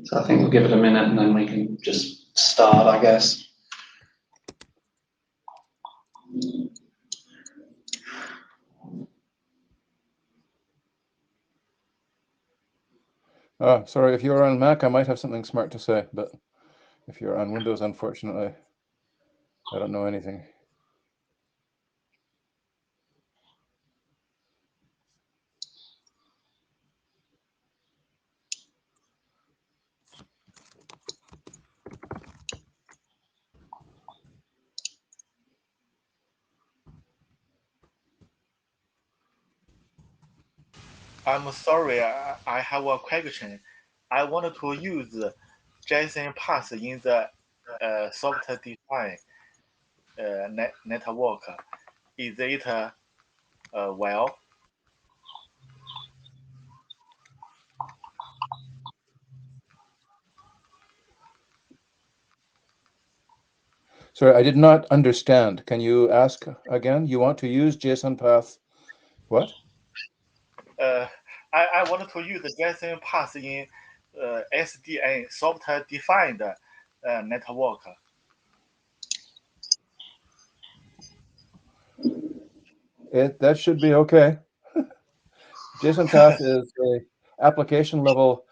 So I think we'll give it a minute and then we can just start, I guess. Sorry, if you're on Mac, I might have something smart to say, but if you're on Windows, unfortunately, I don't know anything. I'm sorry, I have a question. I wanted to use JSON path in the software-defined network. Is it well? Sorry, I did not understand. Can you ask again? You want to use JSON path what? I wanted to use the JSON path in SDN software-defined network. That should be okay. JSON path is a application level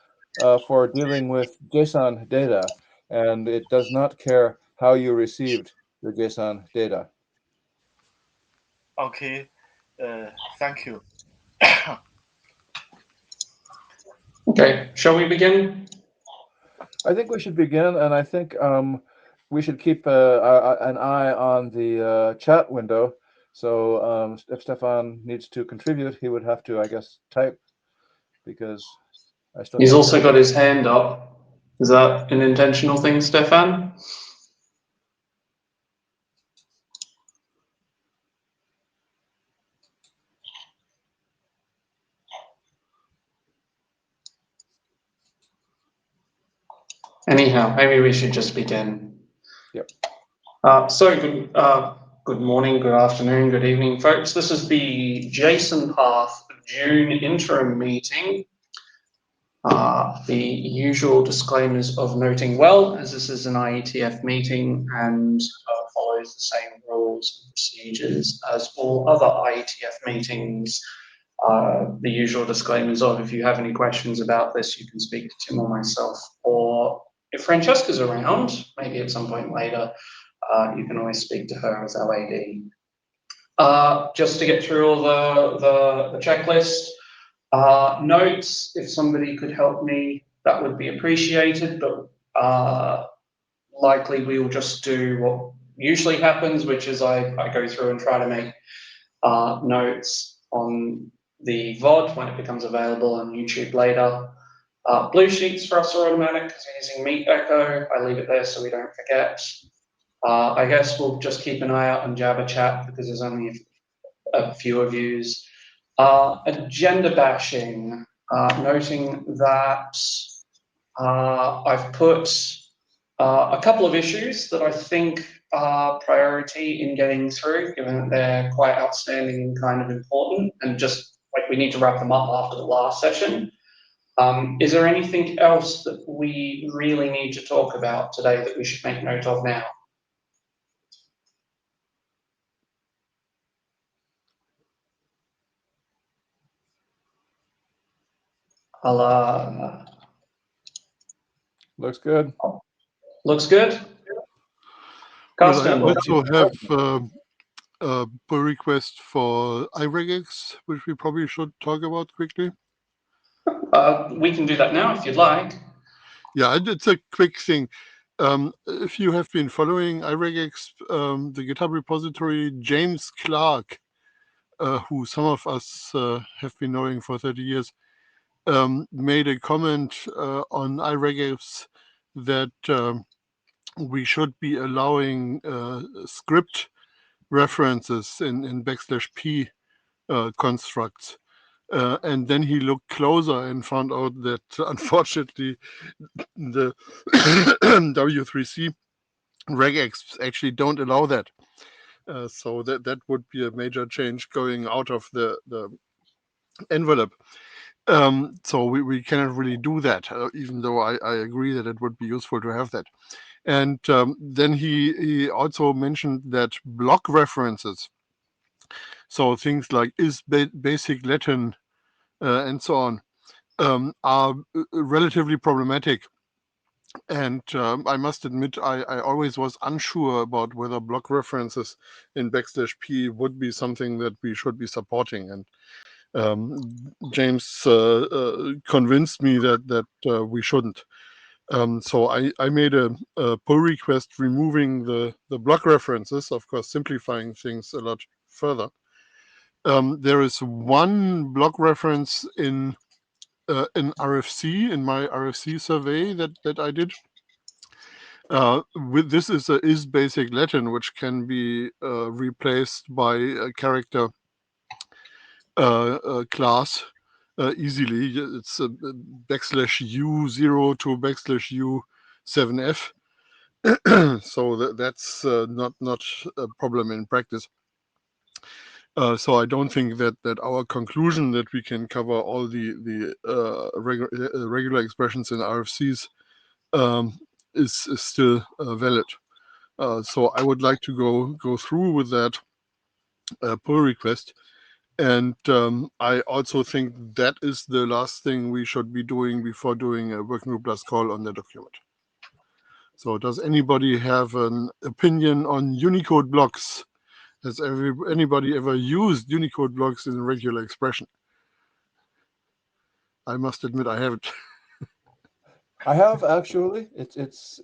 for dealing with JSON data, and it does not care how you received your JSON data. Okay, thank you. Okay, shall we begin? I think we should begin, and I think we should keep an eye on the chat window. So if Stefan needs to contribute, he would have to, I guess, type, because I still. He's also got his hand up. Is that an intentional thing, Stefan? Anyhow, maybe we should just begin. Yep. Good morning, good afternoon, good evening, folks. This is the JSON Path June interim meeting. The usual disclaimers of noting well, as this is an IETF meeting and follows the same rules and procedures as all other IETF meetings. The usual disclaimers of if you have any questions about this, you can speak to Tim or myself, or if Francesca's around, maybe at some point later, you can always speak to her as our AD. Just to get through all the checklist, notes, if somebody could help me, that would be appreciated, but likely we will just do what usually happens, which is I go through and try to make notes on the VOD when it becomes available on YouTube later. Blue sheets for us are automatic because we're using Meet Echo. I leave it there so we don't forget. I guess we'll just keep an eye out on Jabber Chat because there's only a few of yous. Agenda bashing, noting that I've put a couple of issues that I think are priority in getting through, given that they're quite outstanding and kind of important, and just like we need to wrap them up after the last session. Is there anything else that we really need to talk about today that we should make note of now? Looks good. Looks good. Well, I also have a pull request for iRegex, which we probably should talk about quickly. We can do that now if you'd like. Yeah, it's a quick thing. If you have been following iRegex, the GitHub repository, James Clark, who some of us have been knowing for 30 years, made a comment on iRegex that we should be allowing script references in \p constructs. And then he looked closer and found out that unfortunately the W3C regex actually don't allow that. So that would be a major change going out of the envelope. So we cannot really do that, even though I agree that it would be useful to have that. And then he also mentioned that block references, so things like is basic Latin and so on, are relatively problematic. And I must admit, I always was unsure about whether block references in \p would be something that we should be supporting. And James convinced me that we shouldn't. So I made a pull request removing the block references, of course, simplifying things a lot further. There is one block reference in RFC, in my RFC survey that I did. With this is basic Latin, which can be replaced by a character class easily. It's a \U0 to \U7F. So that's not a problem in practice. So I don't think that our conclusion that we can cover all the regular expressions in RFCs is still valid. So I would like to go through with that pull request. And I also think that is the last thing we should be doing before doing a working group last call on the document. So does anybody have an opinion on Unicode blocks? Has anybody ever used Unicode blocks in regular expression? I must admit I haven't. I have actually. It's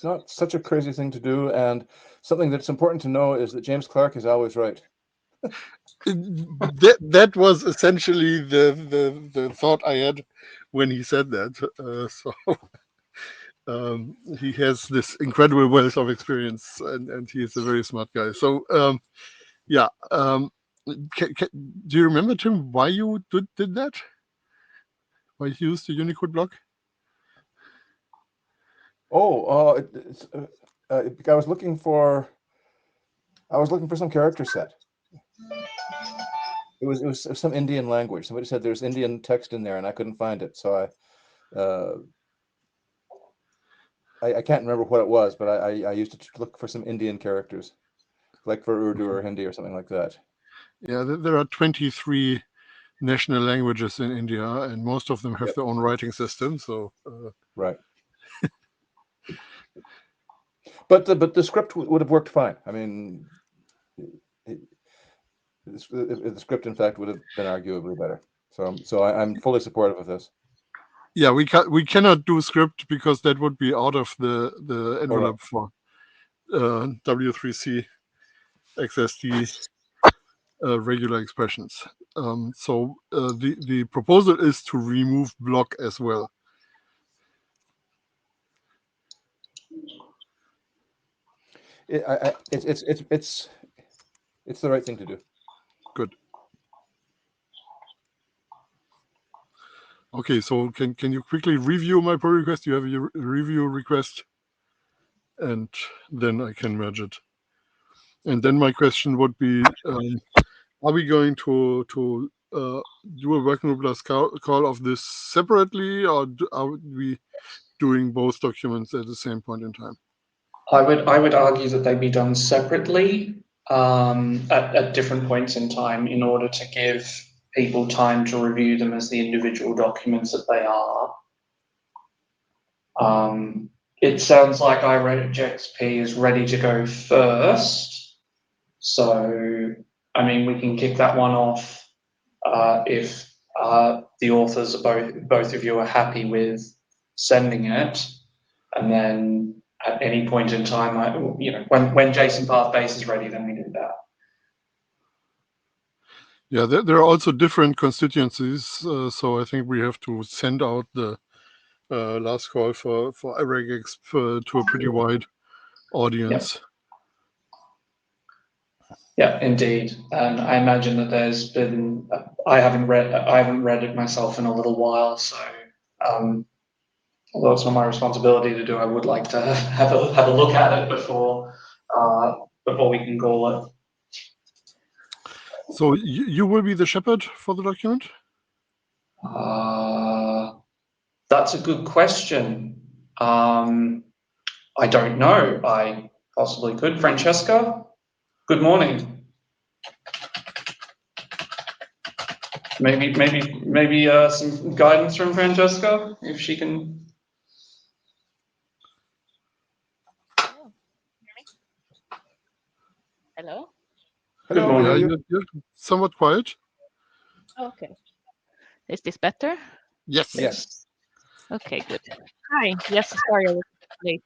not such a crazy thing to do, and something that's important to know is that James Clark is always right. That was essentially the thought I had when he said that. He has this incredible wealth of experience, and he is a very smart guy. So yeah, do you remember, Tim, why you did that? Why you used the Unicode block? Oh, I was looking for some character set. It was some Indian language. Somebody said there's Indian text in there, and I couldn't find it. So I can't remember what it was, but I used to look for some Indian characters, like for Urdu or Hindi or something like that. Yeah, there are 23 national languages in India, and most of them have their own writing system. So right. But the script would have worked fine. I mean, the script, in fact, would have been arguably better. So I'm fully supportive of this. Yeah, we cannot do script because that would be out of the envelope for W3C XSD regular expressions. So the proposal is to remove block as well. It's the right thing to do. Good. Okay, so can you quickly review my pull request? You have your review request, and then I can merge it. And then my question would be, are we going to do a working group last call of this separately, or are we doing both documents at the same point in time? I would argue that they be done separately at different points in time in order to give people time to review them as the individual documents that they are. It sounds like IREGXP is ready to go first, so I mean we can kick that one off if the authors are both of you are happy with sending it, and then at any point in time, when JSON base is ready, then we do that. Yeah, there are also different constituencies, so I think we have to send out the last call for IREGXP to a pretty wide audience. Yeah, indeed, and I imagine that there's been. I haven't read it myself in a little while, so although it's not my responsibility to do, I would like to have a look at it before we can call it. So you will be the shepherd for the document? That's a good question. I don't know. I possibly could. Francesca, good morning. Maybe some guidance from Francesca, if she can. Hello? Good Hello, morning. how are you? You're somewhat quiet. Okay. Is this better? Yes. Yes. Okay, good. Hi. Yes, sorry I was late.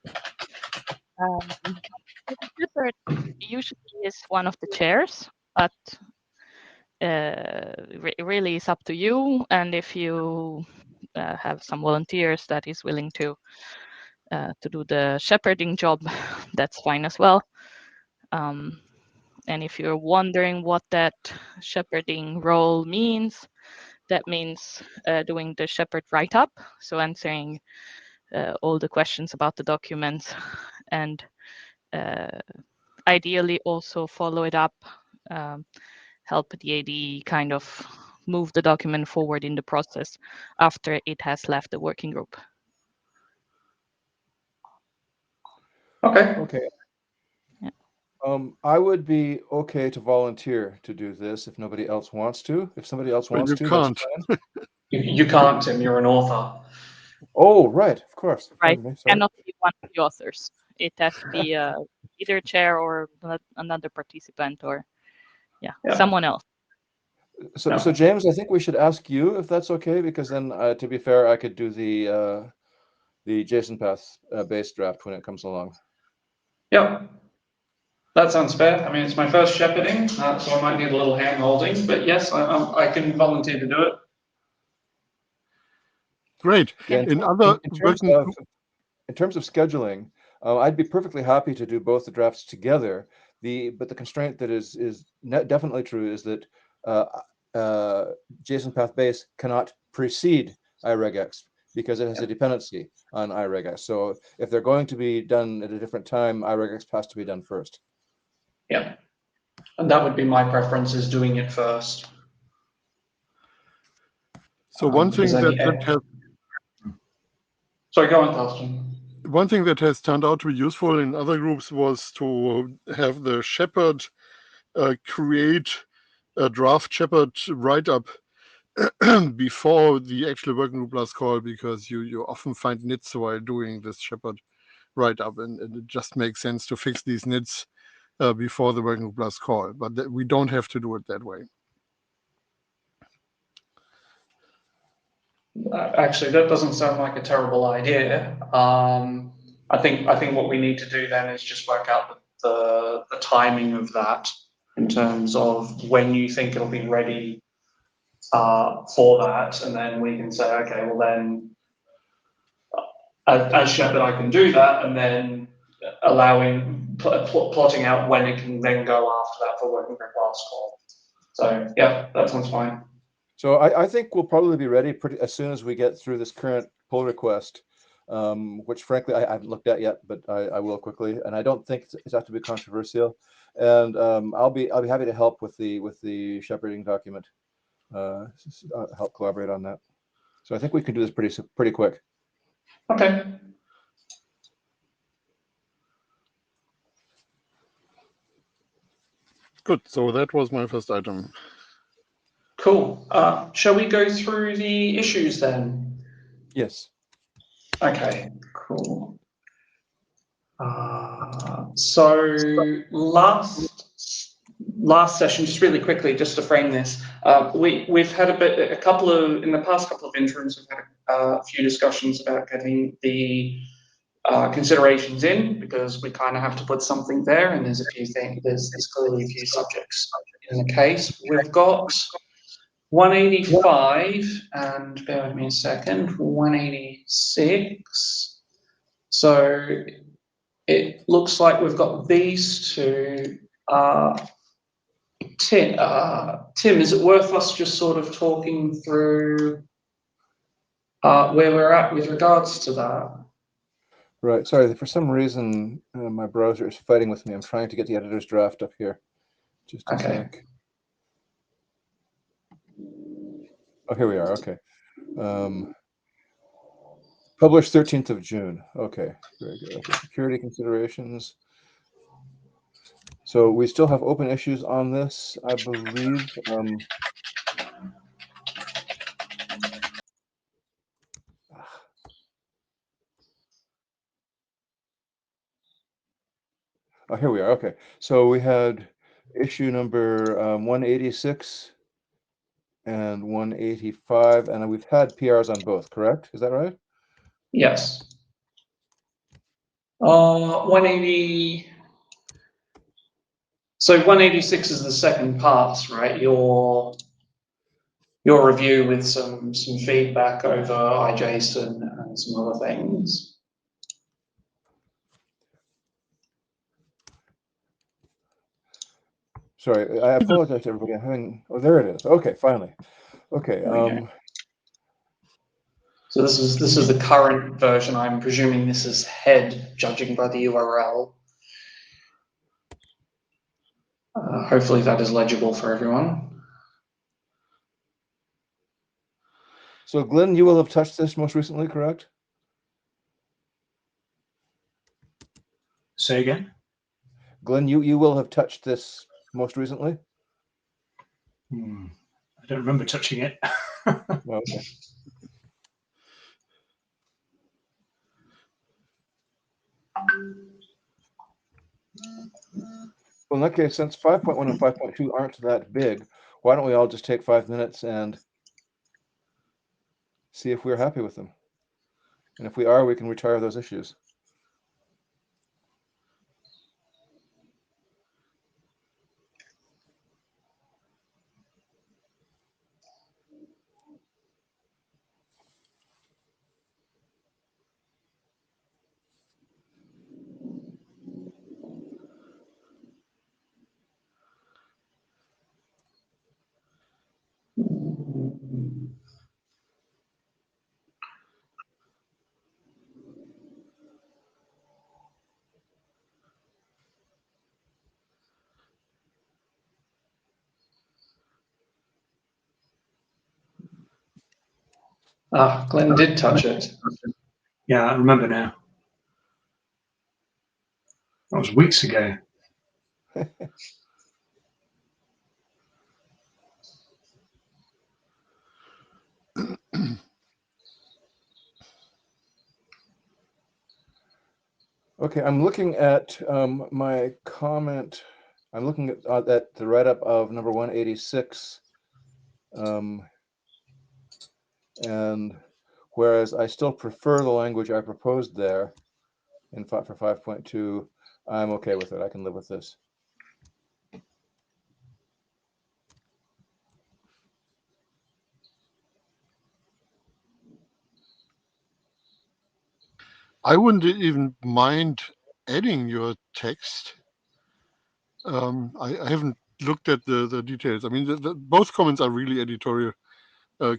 The shepherd usually is one of the chairs, but really it's up to you. And if you have some volunteers that is willing to do the shepherding job, that's fine as well. And if you're wondering what that shepherding role means, that means doing the shepherd write-up, so answering all the questions about the documents, and ideally also follow it up, help the AD kind of move the document forward in the process after it has left the working group. Okay. Okay. Yeah. I would be okay to volunteer to do this if nobody else wants to. If somebody else But wants you to, can't. that's fine. You can't, Tim. You're an author. Oh, right, of course. Right, Pardon me, sorry. cannot be one of the authors. It has to be either chair or another participant, or Yeah. someone else. So, No. so James, I think we should ask you if that's okay, because then, to be fair, I could do the JSONPath based draft when it comes along. Yeah. That sounds fair. I mean, it's my first shepherding, so I might need a little hand holding, but yes, I can volunteer to do it. Great. Yeah, In other working in terms of scheduling, I'd be perfectly happy to do both the drafts together. But the constraint that is definitely true is that JSONPath base cannot precede iRegEx because it has a dependency on iRegEx. So if they're going to be done at a different time, iRegEx has to be done first. Yeah. And that would be my preference, is doing it first. So one thing because that has Sorry, go on, Carsten. one thing that has turned out to be useful in other groups was to have the shepherd create a draft shepherd write-up before the actual working group last call, because you often find nits while doing this shepherd write-up, and it just makes sense to fix these nits before the working group last call. But we don't have to do it that way. Actually, that doesn't sound like a terrible idea. I think what we need to do then is just work out the timing of that in terms of when you think it'll be ready for that, and then we can say, okay, well then, as shepherd, I can do that, and then plotting out when it can then go after that for working group last call. So yeah, that sounds fine. So I think we'll probably be ready as soon as we get through this current pull request, which frankly I haven't looked at yet, but I will quickly. And I don't think it's have to be controversial. And I'll be happy to help with the shepherding document, help collaborate on that. So I think we can do this pretty quick. Okay. Good. So that was my first item. Cool. Shall we go through the issues then? Yes. Okay, cool. So last session, just really quickly, just to frame this, we've had in the past couple of interims, we've had a few discussions about getting the considerations in, because we kind of have to put something there, and there's clearly a few subjects in the case. We've got 185 and, bear with me a second, 186. So it looks like we've got these two. Tim, is it worth us just sort of talking through where we're at with regards to that? Right. Sorry, for some reason my browser is fighting with me. I'm trying to get the editor's draft up here. Just a sec. Oh, here we are. Okay. Published 13th of June. Okay, very good. Okay, security considerations. So we still have open issues on this, I believe. Oh, here we are. Okay, so we had issue number 186 and 185, and we've had PRs on both, correct? Is that right? Yes. 180. So 186 is the second pass, right? Your review with some feedback over IJSON and some other things. Sorry, I apologize to everybody. I'm having, oh, there it is. Okay, finally. Okay. So this is the current version. I'm presuming this is head, judging by the URL. Hopefully that is legible for everyone. So Glenn, you will have touched this most recently, correct? Say again? Glenn, you will have touched this most recently? I don't remember touching it. Well, okay. Well, in that case, since 5.1 and 5.2 aren't that big, why don't we all just take 5 minutes and see if we're happy with them? And if we are, we can retire those issues. Ah, Glenn did touch it. Yeah, I remember now. That was weeks ago. Okay, I'm looking at my comment. I'm looking at the write-up of number 186. And whereas I still prefer the language I proposed there for 5.2, I'm okay with it. I can live with this. I wouldn't even mind adding your text. I haven't looked at the details. I mean, both comments are really editorial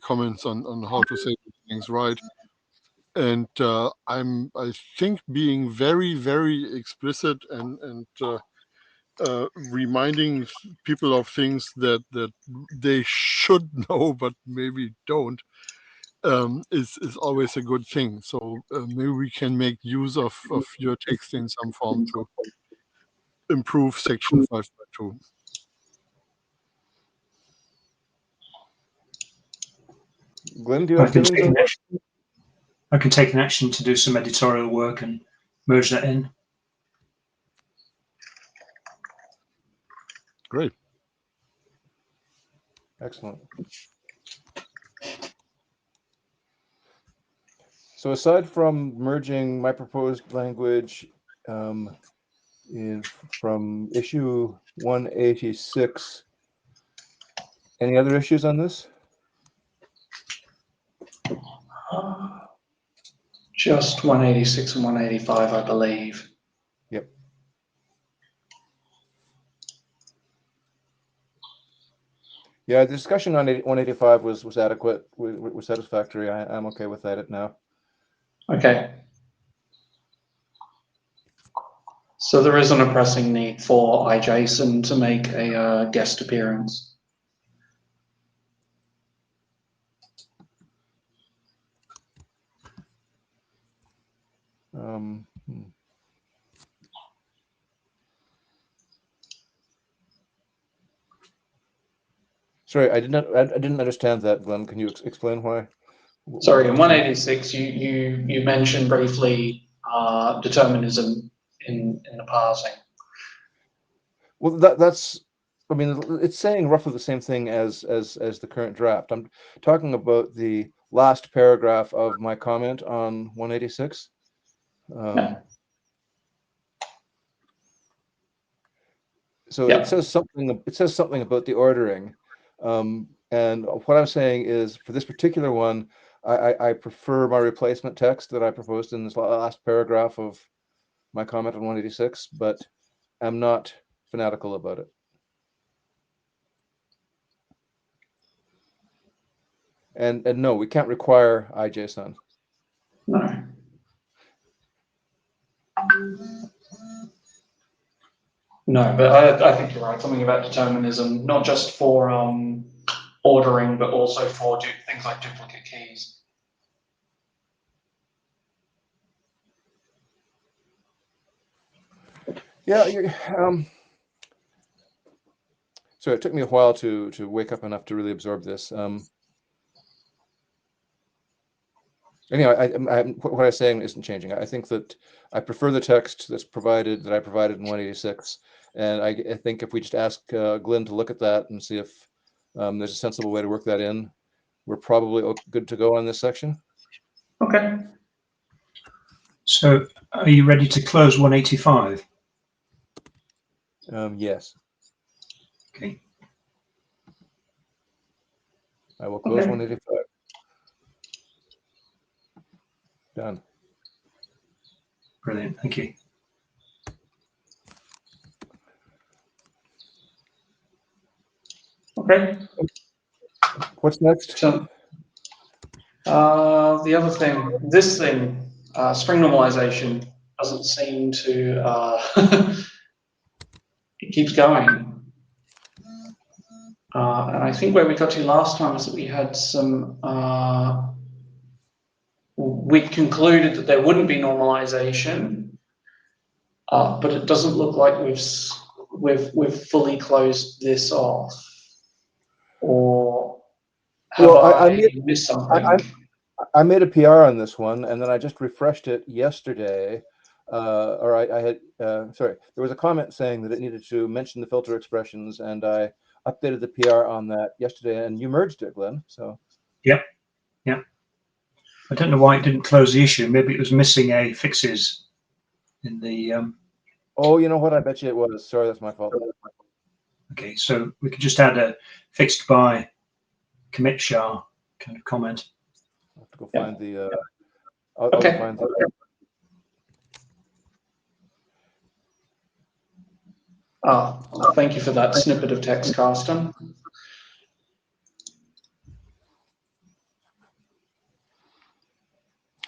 comments on how to say things right. And I think being very, very explicit and reminding people of things that they should know but maybe don't is always a good thing. So maybe we can make use of your text in some form to improve section 5.2. Glenn, do you have feelings on that? I can take an action to do some editorial work and merge that in. Great. Excellent. So aside from merging my proposed language from issue 186, any other issues on this? Just 186 and 185, I believe. Yep. Yeah, the discussion on 185 was adequate, was satisfactory. I'm okay with that now. Okay. So there isn't a pressing need for IJSON to make a guest appearance. Sorry, I didn't understand that, Glenn. Can you explain why? Sorry, in 186, you mentioned briefly determinism in the parsing. Well, that's, I mean, it's saying roughly the same thing as the current draft. I'm talking about the last paragraph of my comment on 186. Yeah. So Yeah. it says something about the ordering, and what I'm saying is, for this particular one, I prefer my replacement text that I proposed in this last paragraph of my comment on 186, but I'm not fanatical about it. And no, we can't require IJSON. No. No, but I think you're right. Something about determinism, not just for ordering, but also for things like duplicate keys. Yeah, so it took me a while to wake up enough to really absorb this. Anyway, what I was saying isn't changing. I think that I prefer the text that I provided in 186, and I think if we just ask Glenn to look at that and see if there's a sensible way to work that in, we're probably good to go on this section. Okay. So are you ready to close 185? Yes. Okay. I will close Okay. 185. Done. Brilliant. Thank you. Okay. What's next? So, the other thing, string normalization doesn't seem to, it keeps going. And I think where we got to last time is that we had some, we concluded that there wouldn't be normalization, but it doesn't look like we've fully closed this off. Or have I missed something? I made a PR on this one, and then I just refreshed it yesterday. Or I had, sorry, there was a comment saying that it needed to mention the filter expressions, and I updated the PR on that yesterday, and you merged it, Glenn. So. Yep. Yep. I don't know why it didn't close the issue. Maybe it was missing a fixes in the. Oh, you know what? I bet you it was. Sorry, that's my fault. Okay, so we could just add a fixed by commit char kind of comment. I'll have to go find the. Okay. Find the. Thank you for that snippet of text, Carsten.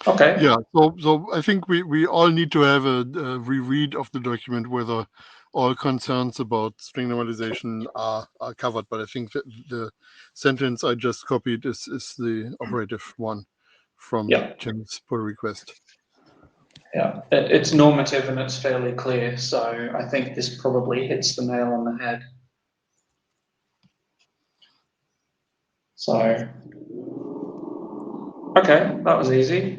Okay. Yeah, so I think we all need to have a reread of the document whether all concerns about string normalization are covered. But I think that the sentence I just copied is the operative one from Jim's pull request. Yeah, it's normative and it's fairly clear. So I think this probably hits the nail on the head. So, okay, that was easy.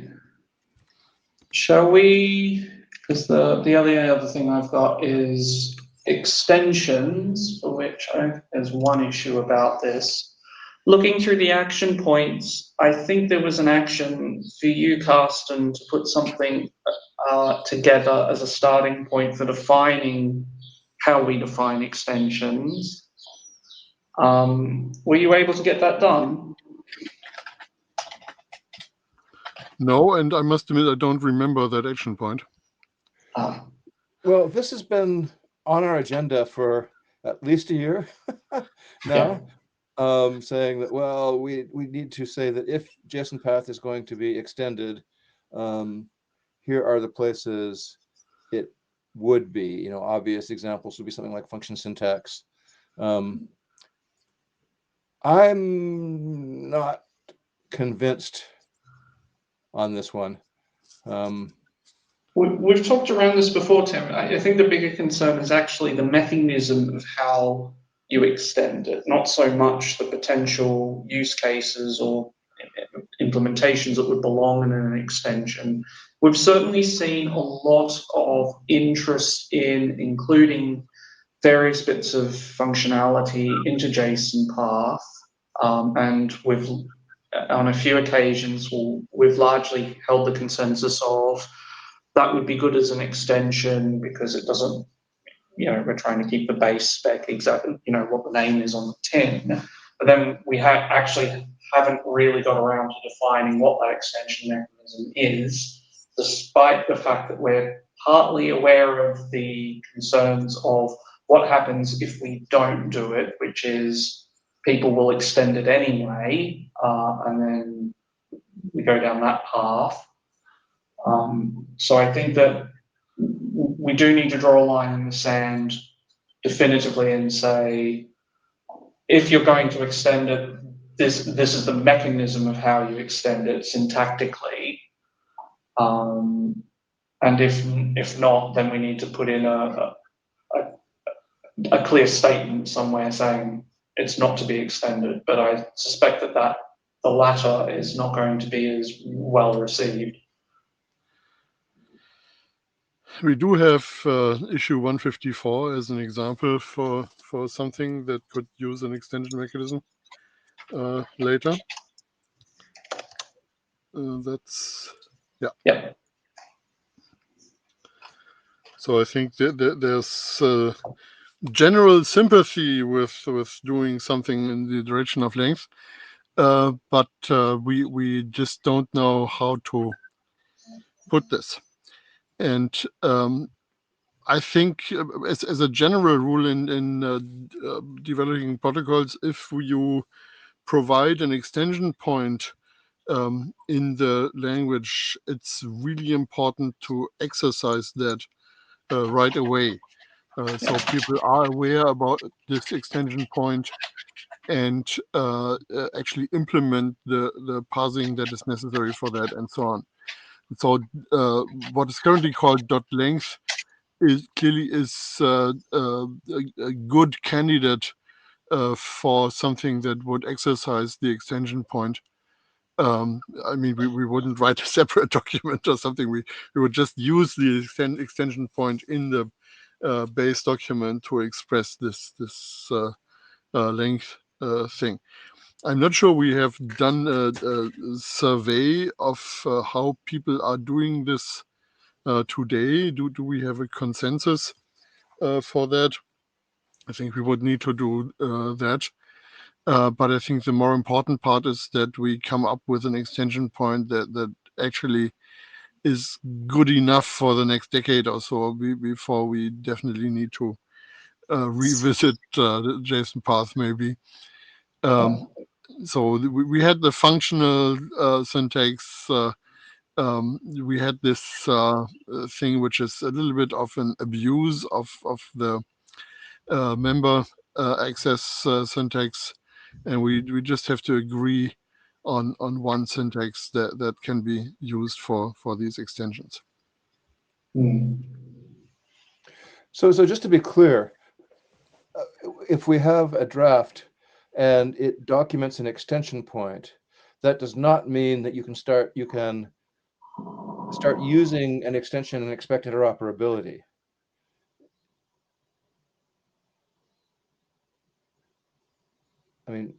Shall we, because the other thing I've got is extensions, for which there's one issue about this. Looking through the action points, I think there was an action for you, Carsten, to put something together as a starting point for defining how we define extensions. Were you able to get that done? No, and I must admit I don't remember that action point. Well, this has been on our agenda for at least a year now. Saying that, well, we need to say that if JSON path is going to be extended, here are the places it would be. You know, obvious examples would be something like function syntax. I'm not convinced on this one. We've talked around this before, Tim. I think the bigger concern is actually the mechanism of how you extend it, not so much the potential use cases or implementations that would belong in an extension. We've certainly seen a lot of interest in including various bits of functionality into JSONPath, and we've, on a few occasions, we've largely held the consensus of that would be good as an extension because it doesn't, we're trying to keep the base spec exactly, what the name is on the tin. But then we actually haven't really got around to defining what that extension mechanism is, despite the fact that we're partly aware of the concerns of what happens if we don't do it, which is people will extend it anyway, and then we go down that path. So I think that we do need to draw a line in the sand definitively and say, if you're going to extend it, this is the mechanism of how you extend it syntactically. And if not, then we need to put in a clear statement somewhere saying it's not to be extended. But I suspect that the latter is not going to be as well received. We do have issue 154 as an example for something that could use an extension mechanism later. That's, yeah. Yeah. So I think there's general sympathy with doing something in the direction of length, but we just don't know how to put this. And I think as a general rule in developing protocols, if you provide an extension point in the language, it's really important to exercise that right away. So people are aware about this extension point and actually implement the parsing that is necessary for that and so on. So what is currently called .length is clearly a good candidate for something that would exercise the extension point. I mean, we wouldn't write a separate document or something. We would just use the extension point in the base document to express this length thing. I'm not sure we have done a survey of how people are doing this today. Do we have a consensus for that? I think we would need to do that. But I think the more important part is that we come up with an extension point that actually is good enough for the next decade or so before we definitely need to revisit the JSONPath maybe. So we had the functional syntax. We had this thing which is a little bit of an abuse of the member access syntax, and we just have to agree on one syntax that can be used for these extensions. So just to be clear, if we have a draft and it documents an extension point, that does not mean that you can start using an extension and expect interoperability. I mean,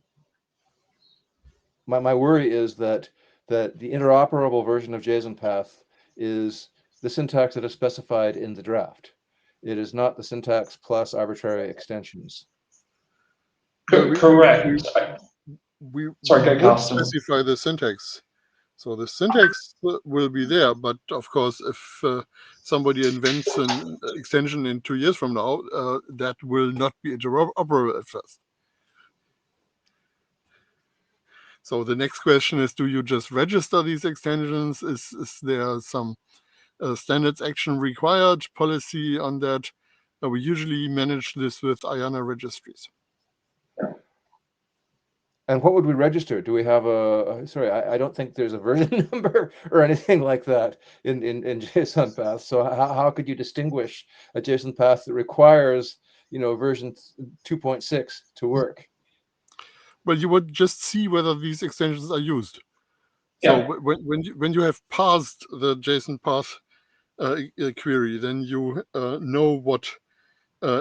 my worry is that the interoperable version of JSONPath is the syntax that is specified in the draft. It is not the syntax plus arbitrary extensions. Correct. We Sorry, won't specify the syntax. So the syntax will be there, but of course, if somebody invents an extension in 2 years from now, that will not be interoperable at first. So the next question is, do you just register these extensions? Is there some standards action required policy on that? We usually manage this with IANA registries. And what would we register? Do we have sorry, I don't think there's a version number or anything like that in JSON path. So how could you distinguish a JSON path that requires, version 2.6 to work? Well, you would just see whether these extensions are used. Yeah. So when you have parsed the JSON path query, then you know what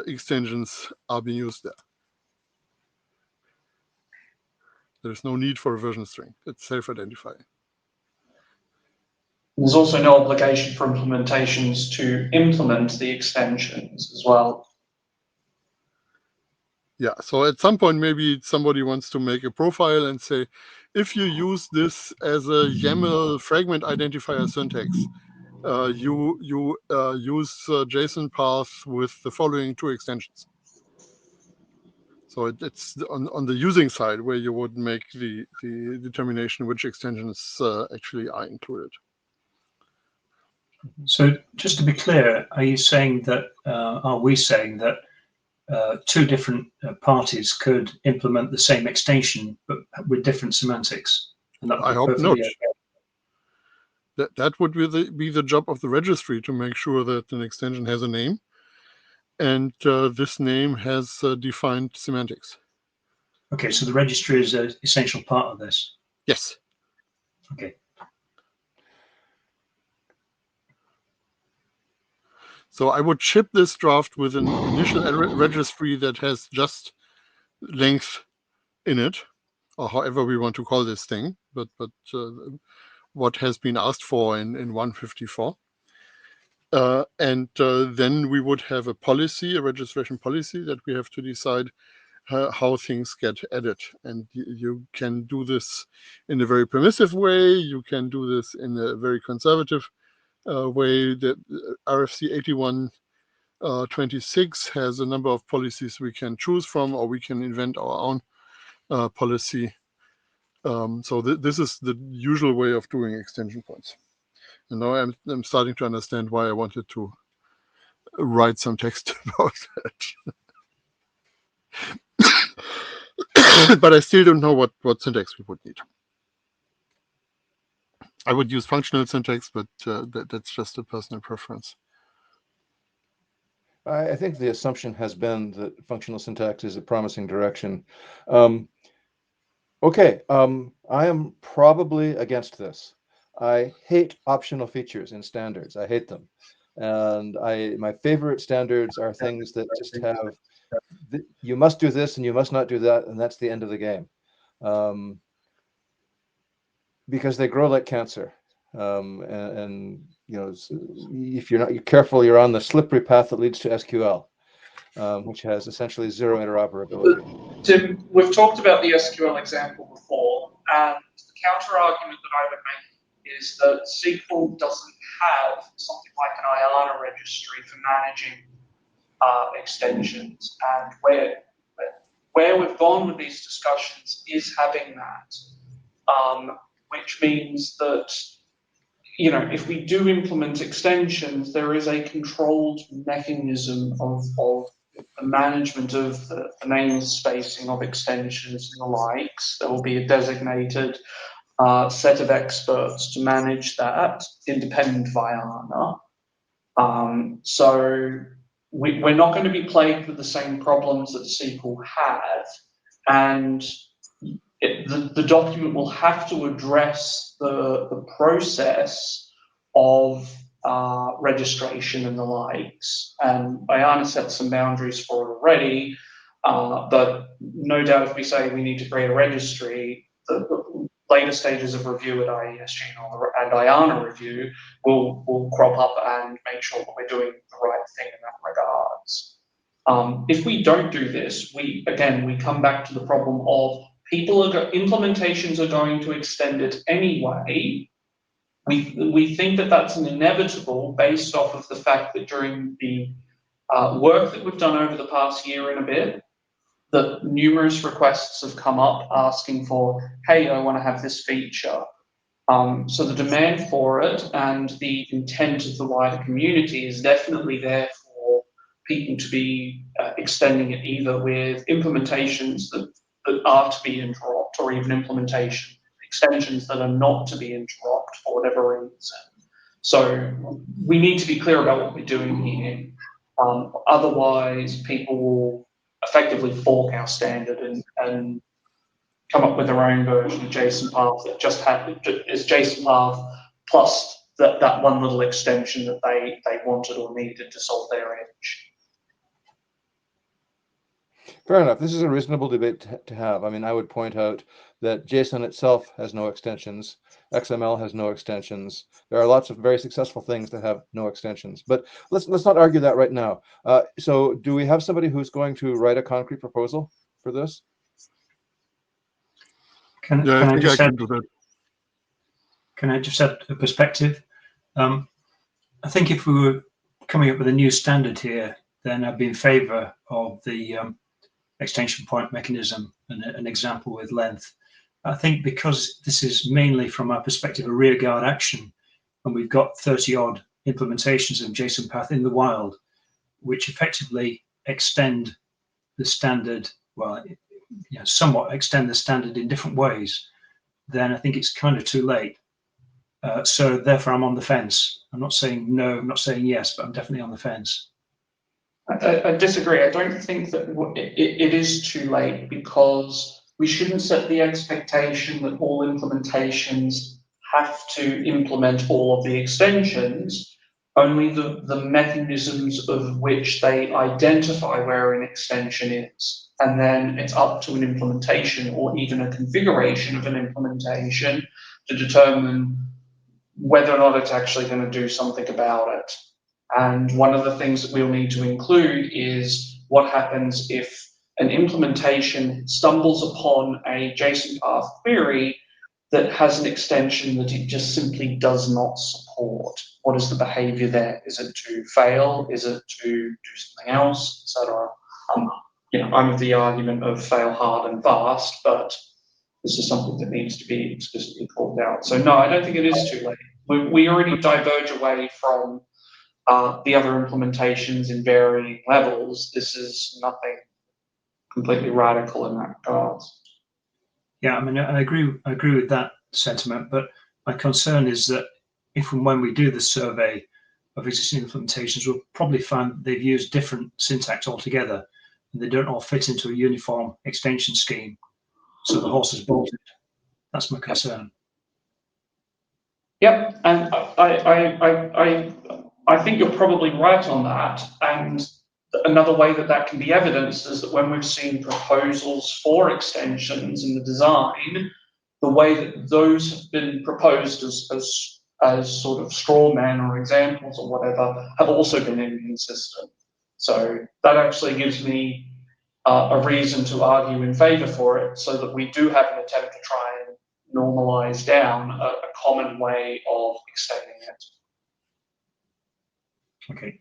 extensions are being used there. There's no need for a version string. It's self-identifying. There's also no obligation for implementations to implement the extensions as well. Yeah, so at some point, maybe somebody wants to make a profile and say, if you use this as a YAML fragment identifier syntax, you use JSON path with the following 2 extensions. So it's on the using side where you would make the determination which extensions actually are included. So just to be clear, are you saying that, are we saying that 2 different parties could implement the same extension but with different semantics? And that would I be hope perfectly not. okay. That would be the job of the registry to make sure that an extension has a name, and this name has defined semantics. Okay, so the registry is an essential part of this. Yes. Okay. So I would ship this draft with an initial registry that has just length in it, or however we want to call this thing, but what has been asked for in 154. And then we would have a policy, a registration policy that we have to decide how things get added. And you can do this in a very permissive way. You can do this in a very conservative way. The RFC 8126 has a number of policies we can choose from, or we can invent our own policy. So this is the usual way of doing extension points. And now I'm starting to understand why I wanted to write some text about that. But I still don't know what syntax we would need. I would use functional syntax, but that's just a personal preference. I think the assumption has been that functional syntax is a promising direction. Okay, I am probably against this. I hate optional features in standards. I hate them. And my favorite standards are things that just have, you must do this and you must not do that, and that's the end of the game. Because they grow like cancer. And if you're not careful, you're on the slippery path that leads to SQL, which has essentially zero interoperability. Tim, we've talked about the SQL example before, and the counter argument that I would make is that SQL doesn't have something like an IANA registry for managing extensions, and where we've gone with these discussions is having that, which means that if we do implement extensions, there is a controlled mechanism of the management of the name spacing of extensions and the likes. There will be a designated set of experts to manage that, independent of IANA. So we're not going to be plagued with the same problems that SQL have, and the document will have to address the process of registration and the likes. And IANA sets some boundaries for it already, but no doubt if we say we need to create a registry, the later stages of review at IESG and IANA review will crop up and make sure that we're doing the right thing in that regards. If we don't do this, we come back to the problem of implementations are going to extend it anyway. We think that that's an inevitable based off of the fact that during the work that we've done over the past year and a bit, that numerous requests have come up asking for, hey, I want to have this feature. So the demand for it and the intent of the wider community is definitely there for people to be extending it either with implementations that that are to be interropped, or even implementation extensions that are not to be interropped for whatever reason. So we need to be clear about what we're doing here. Otherwise, people will effectively fork our standard and come up with their own version of JSON path that just is JSON path plus that one little extension that they wanted or needed to solve their edge. Fair enough. This is a reasonable debate to have. I mean, I would point out that JSON itself has no extensions. XML has no extensions. There are lots of very successful things that have no extensions. But let's not argue that right now. So do we have somebody who's going to write a concrete proposal for this? Can I I think just I add? can do that. Can I just add a perspective? I think if we were coming up with a new standard here, then I'd be in favour of the extension point mechanism and an example with length. I think because this is mainly from our perspective a rearguard action, and we've got 30 odd implementations of JSON path in the wild, which effectively extend the standard, well, somewhat extend the standard in different ways, then I think it's kind of too late. So therefore I'm on the fence. I'm not saying no, I'm not saying yes, but I'm definitely on the fence. I disagree. I don't think that it is too late, because we shouldn't set the expectation that all implementations have to implement all of the extensions. Only the mechanisms of which they identify where an extension is. And then it's up to an implementation or even a configuration of an implementation to determine whether or not it's actually going to do something about it. And one of the things that we'll need to include is what happens if an implementation stumbles upon a JSON path query that has an extension that it just simply does not support. What is the behavior there? Is it to fail? Is it to do something else, etc.? I'm of the argument of fail hard and fast, but this is something that needs to be explicitly called out. So no, I don't think it is too late. We already diverge away from the other implementations in varying levels. This is nothing completely radical in that regard. Yeah, I mean, I agree with that sentiment, but my concern is that if and when we do the survey of existing implementations, we'll probably find they've used different syntax altogether, and they don't all fit into a uniform extension scheme. So the horse is bolted. That's my concern. Yep, and I think you're probably right on that. And another way that can be evidenced is that when we've seen proposals for extensions in the design, the way that those have been proposed as sort of straw man or examples or whatever have also been inconsistent. So that actually gives me a reason to argue in favour for it, so that we do have an attempt to try and normalize down a common way of extending it. Okay.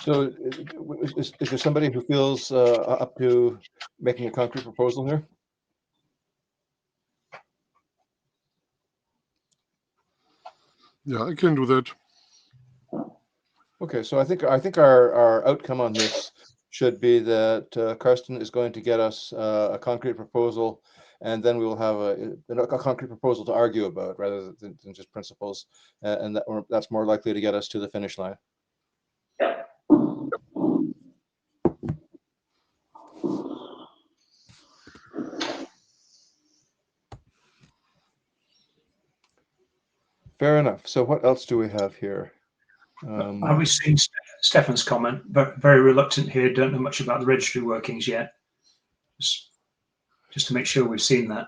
So is there somebody who feels up to making a concrete proposal here? Yeah, I can do that. Okay, so I think our outcome on this should be that Karsten is going to get us a concrete proposal, and then we will have a concrete proposal to argue about rather than just principles, and that's more likely to get us to the finish line. Yeah. Fair enough. So what else do we have here? Have we seen Stefan's comment? But very reluctant here. Don't know much about the registry workings yet. Just to make sure we've seen that.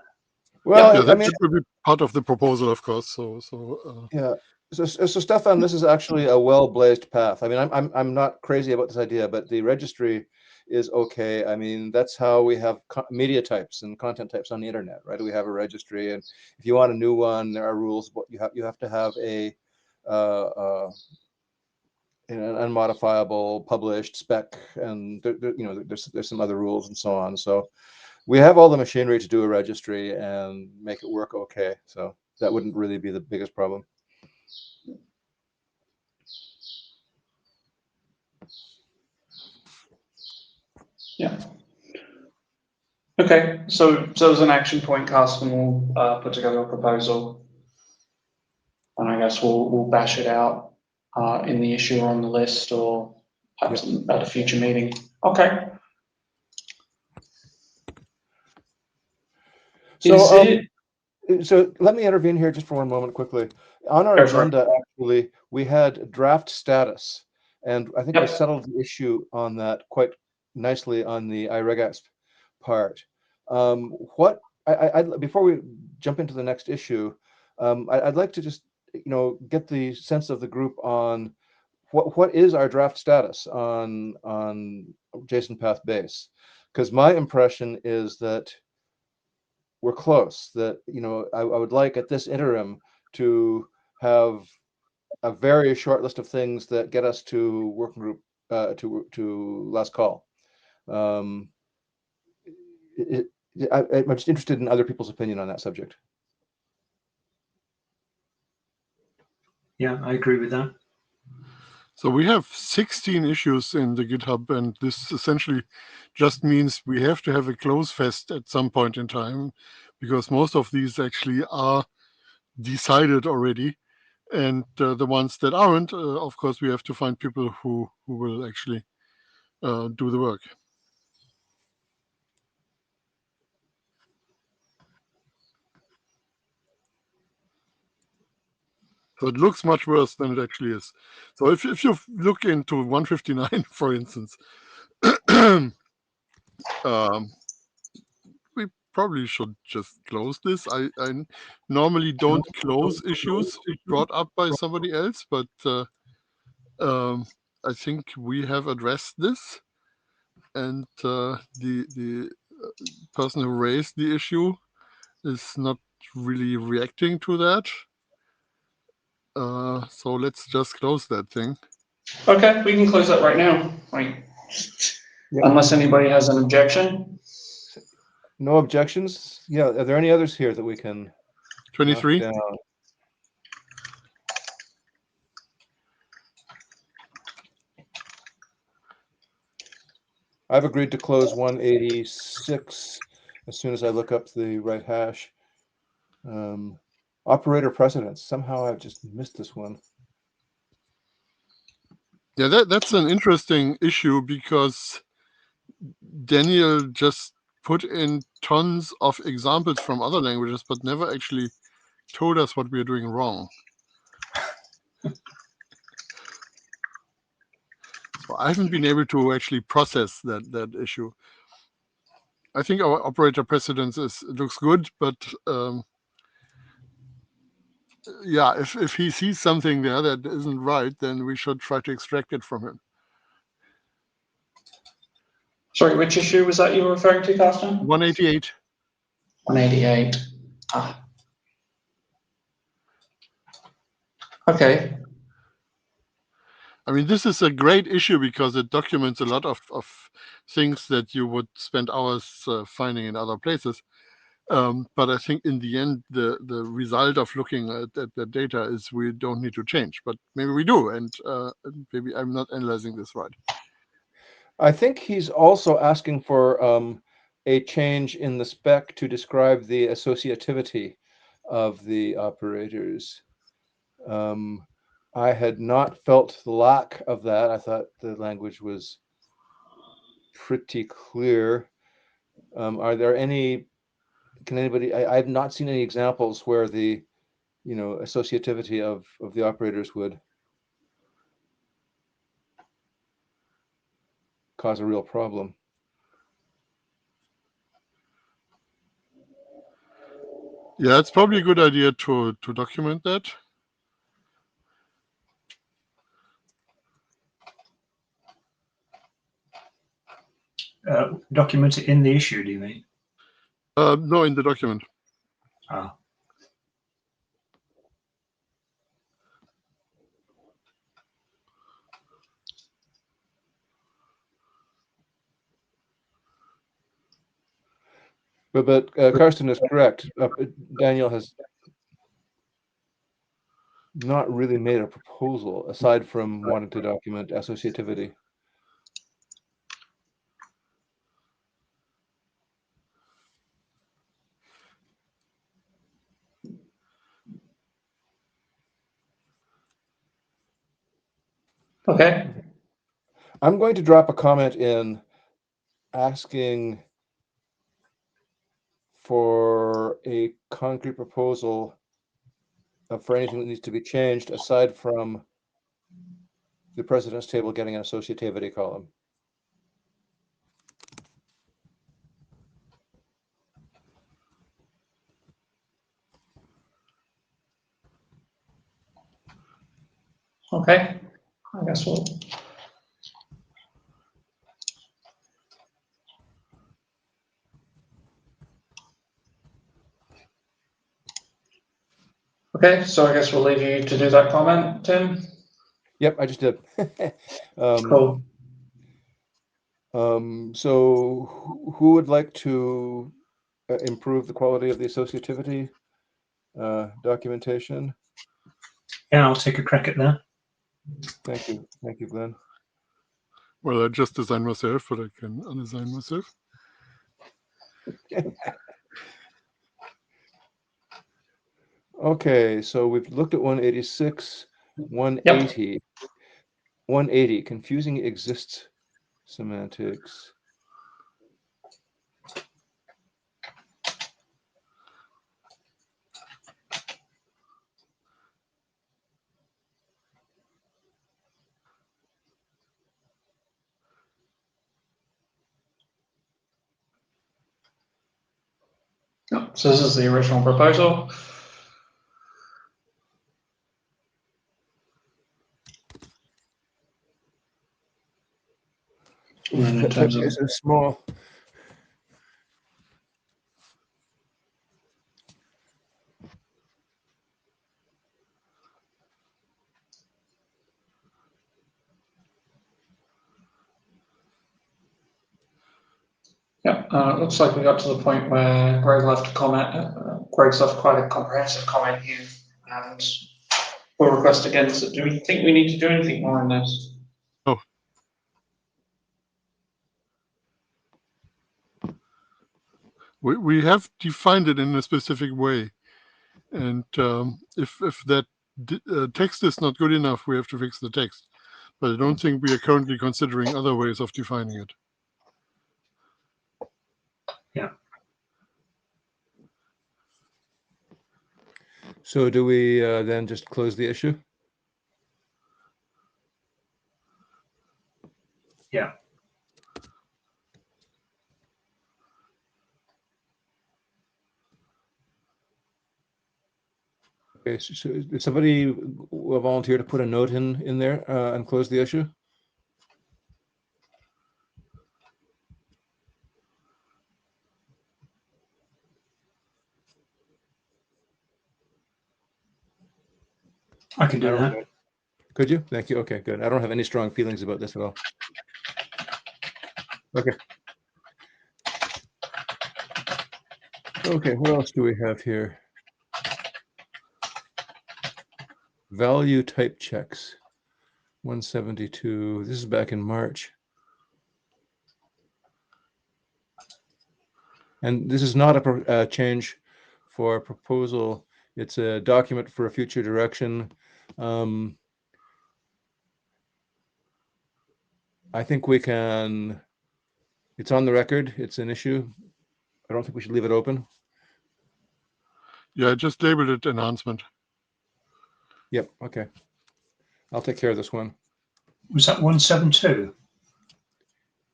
Well, Yeah, I mean, that will be part of the proposal, of course. yeah. So Stefan, this is actually a well-blazed path. I mean, I'm not crazy about this idea, but the registry is okay. I mean, that's how we have media types and content types on the internet, right? We have a registry, and if you want a new one, there are rules. But you have to have a an unmodifiable published spec, and there's some other rules and so on. So we have all the machinery to do a registry and make it work okay. So that wouldn't really be the biggest problem. Yeah. Okay, so as an action point, Carsten will put together a proposal, and I guess we'll bash it out in the issue or on the list, or perhaps at a future meeting. Okay. So let me intervene here just for one moment quickly. On our Go for it. agenda, actually, we had draft status, and I think we Yep. settled the issue on that quite nicely on the IREGEXP part. Before we jump into the next issue, I'd like to just get the sense of the group on what is our draft status on JSON path base, because my impression is that we're close. That I would like at this interim to have a very short list of things that get us to working group to last call. I'm just interested in other people's opinion on that subject. Yeah, I agree with that. So we have 16 issues in the GitHub, and this essentially just means we have to have a close fest at some point in time, because most of these actually are decided already. And the ones that aren't, of course, we have to find people who will actually do the work. So it looks much worse than it actually is. So if you look into 159, for instance, we probably should just close this. I normally don't close issues brought up by somebody else, but I think we have addressed this, and the person who raised the issue is not really reacting to that. So let's just close that thing. Okay, we can close that right now. Right. Yep. Unless anybody has an objection. No objections? Yeah. Are there any others here that we can 23. knock down? I've agreed to close 186 as soon as I look up the right hash. Operator precedence. Somehow I've just missed this one. Yeah, that's an interesting issue, because Daniel just put in tons of examples from other languages, but never actually told us what we're doing wrong. So I haven't been able to actually process that issue. I think our operator precedence looks good, but yeah, if he sees something there that isn't right, then we should try to extract it from him. Sorry, which issue was that you were referring to, Carsten? 188. 188. Ah. Okay. I mean, this is a great issue because it documents a lot of things that you would spend hours finding in other places. But I think in the end, the result of looking at the data is we don't need to change, but maybe we do, and maybe I'm not analyzing this right. I think he's also asking for a change in the spec to describe the associativity of the operators. I had not felt the lack of that. I thought the language was pretty clear. Are there any? Can anybody? I've not seen any examples where the, associativity of the operators would cause a real problem. Yeah, it's probably a good idea to document that. Document it in the issue, do you mean? No, in the document. Ah. But Karsten is correct. Daniel has not really made a proposal aside from wanting to document associativity. Okay. I'm going to drop a comment in asking for a concrete proposal for anything that needs to be changed aside from the president's table getting an associativity column. Okay. I guess we'll. Okay, so I guess we'll leave you to do that comment, Tim. Yep, I just did. Cool. So who would like to improve the quality of the associativity documentation? Yeah, I'll take a crack at that. Thank you, Glenn. Well, I just designed myself, but I can undesign myself. Okay, so we've looked at 186, 180. 180, confusing exists semantics. Yep. So this is the original proposal. And then in terms of It's small. yeah, it looks like we got to the point where Greg left a comment. Greg's left quite a comprehensive comment here, and we'll request again. So do we think we need to do anything more in this? Oh. We have defined it in a specific way. And if that text is not good enough, we have to fix the text. But I don't think we are currently considering other ways of defining it. Yeah. So do we then just close the issue? Yeah. Okay, so did somebody volunteer to put a note in there and close the issue? I can do that. Could you? Thank you. Okay, good. I don't have any strong feelings about this at all. Okay. Okay, what else do we have here? Value type checks. 172. This is back in March. And this is not a change for a proposal. It's a document for a future direction. I think we can, it's on the record, it's an issue. I don't think we should leave it open. Yeah, I just labeled it enhancement. Yep, okay. I'll take care of this one. Was that 172?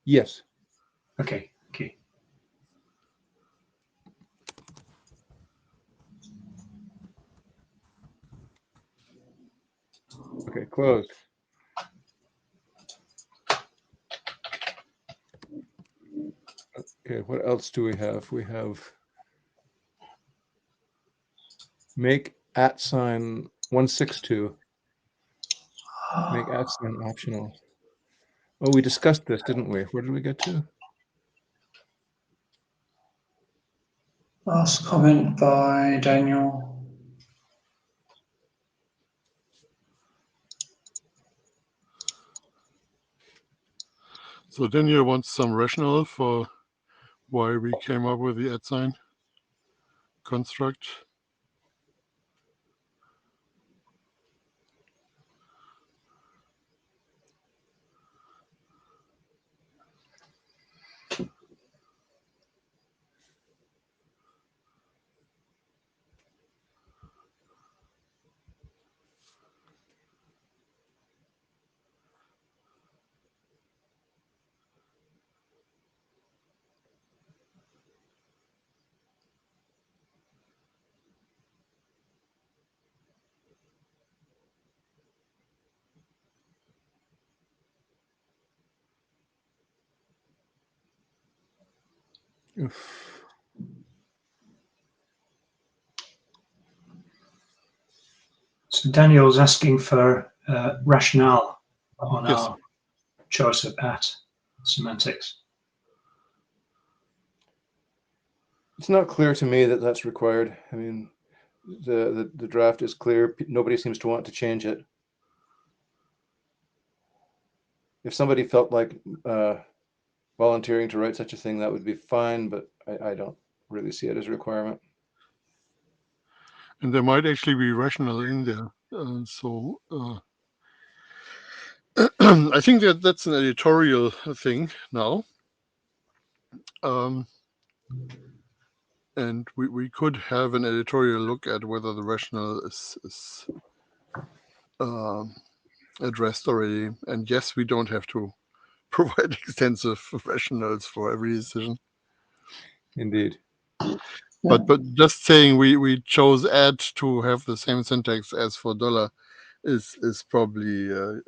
Yes. Okay, okay. Okay, closed. Okay, what else do we have? We have make @ 162. Make @ optional. Oh, we discussed this, didn't we? Where did we get to? Last comment by Daniel. So Daniel wants some rationale for why we came up with the @ construct. Oof. So Daniel's asking for rationale on Yes. our choice of at semantics. It's not clear to me that that's required. I mean, the draft is clear. Nobody seems to want to change it. If somebody felt like volunteering to write such a thing, that would be fine, but I don't really see it as a requirement. And there might actually be rational in there. I think that's an editorial thing now. And we could have an editorial look at whether the rationale is addressed already. And yes, we don't have to provide extensive rationales for every decision. Indeed. But just saying we chose add to have the same syntax as for dollar is probably a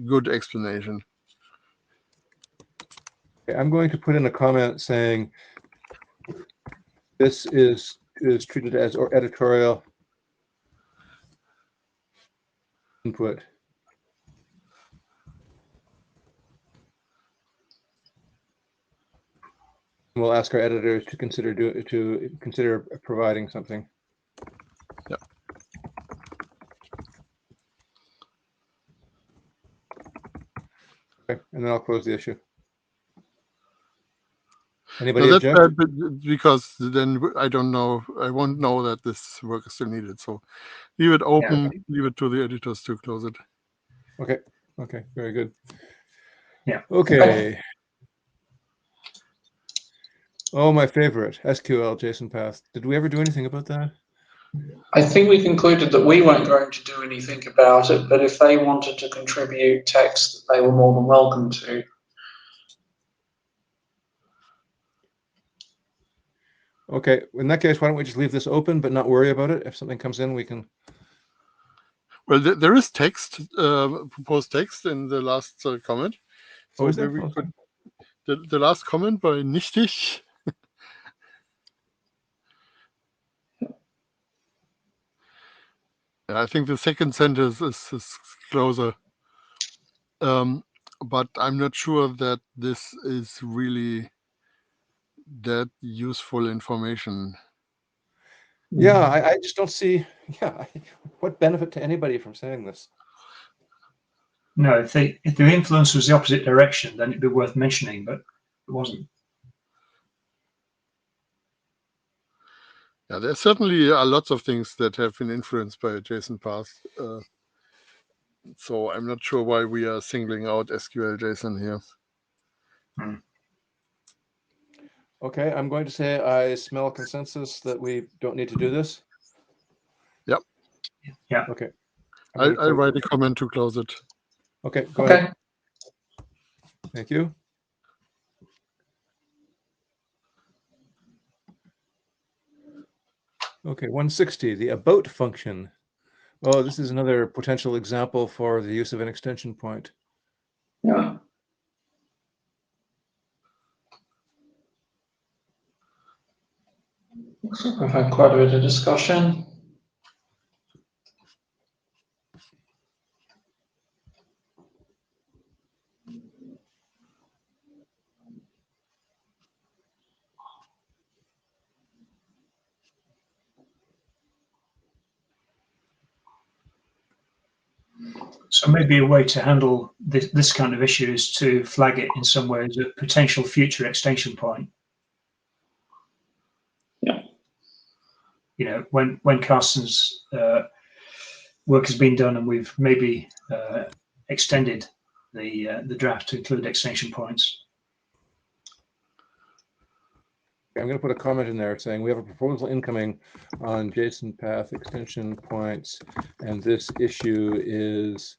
good explanation. Okay, I'm going to put in a comment saying this is treated as editorial input. We'll ask our editors to consider providing something. Yeah. Okay, and then I'll close the issue. No, Anybody that's object? bad because then I don't know. I won't know that this work is still needed. So leave it open. Yeah. Leave it to the editors to close it. Okay. Okay. Very good. Yeah. Okay. Oh, my favorite, SQL JSON path. Did we ever do anything about that? I think we concluded that we weren't going to do anything about it, but if they wanted to contribute text, they were more than welcome to. Okay, in that case, why don't we just leave this open but not worry about it? If something comes in, we can. Well, there is text, proposed text in the last comment. So Oh, is there? maybe we could. The last comment by Nichtig. I think the second sentence is closer. But I'm not sure that this is really that useful information. Yeah, I just don't see. Yeah, what benefit to anybody from saying this? No, if the influence was the opposite direction, then it'd be worth mentioning, but it wasn't. Yeah, there certainly are lots of things that have been influenced by JSON path. So I'm not sure why we are singling out SQL JSON here. Okay, I'm going to say I smell consensus that we don't need to do this. Yep. Yeah. Okay. I write a comment to close it. Okay, go Okay. ahead. Thank you. Okay, 160, the about function. Oh, this is another potential example for the use of an extension point. Yeah. Looks like we've had quite a bit of discussion. So maybe a way to handle this kind of issue is to flag it in some way as a potential future extension point. Yeah. You know, when Carsten's work has been done and we've maybe extended the draft to include extension points. I'm going to put a comment in there saying we have a proposal incoming on JSON path extension points, and this issue is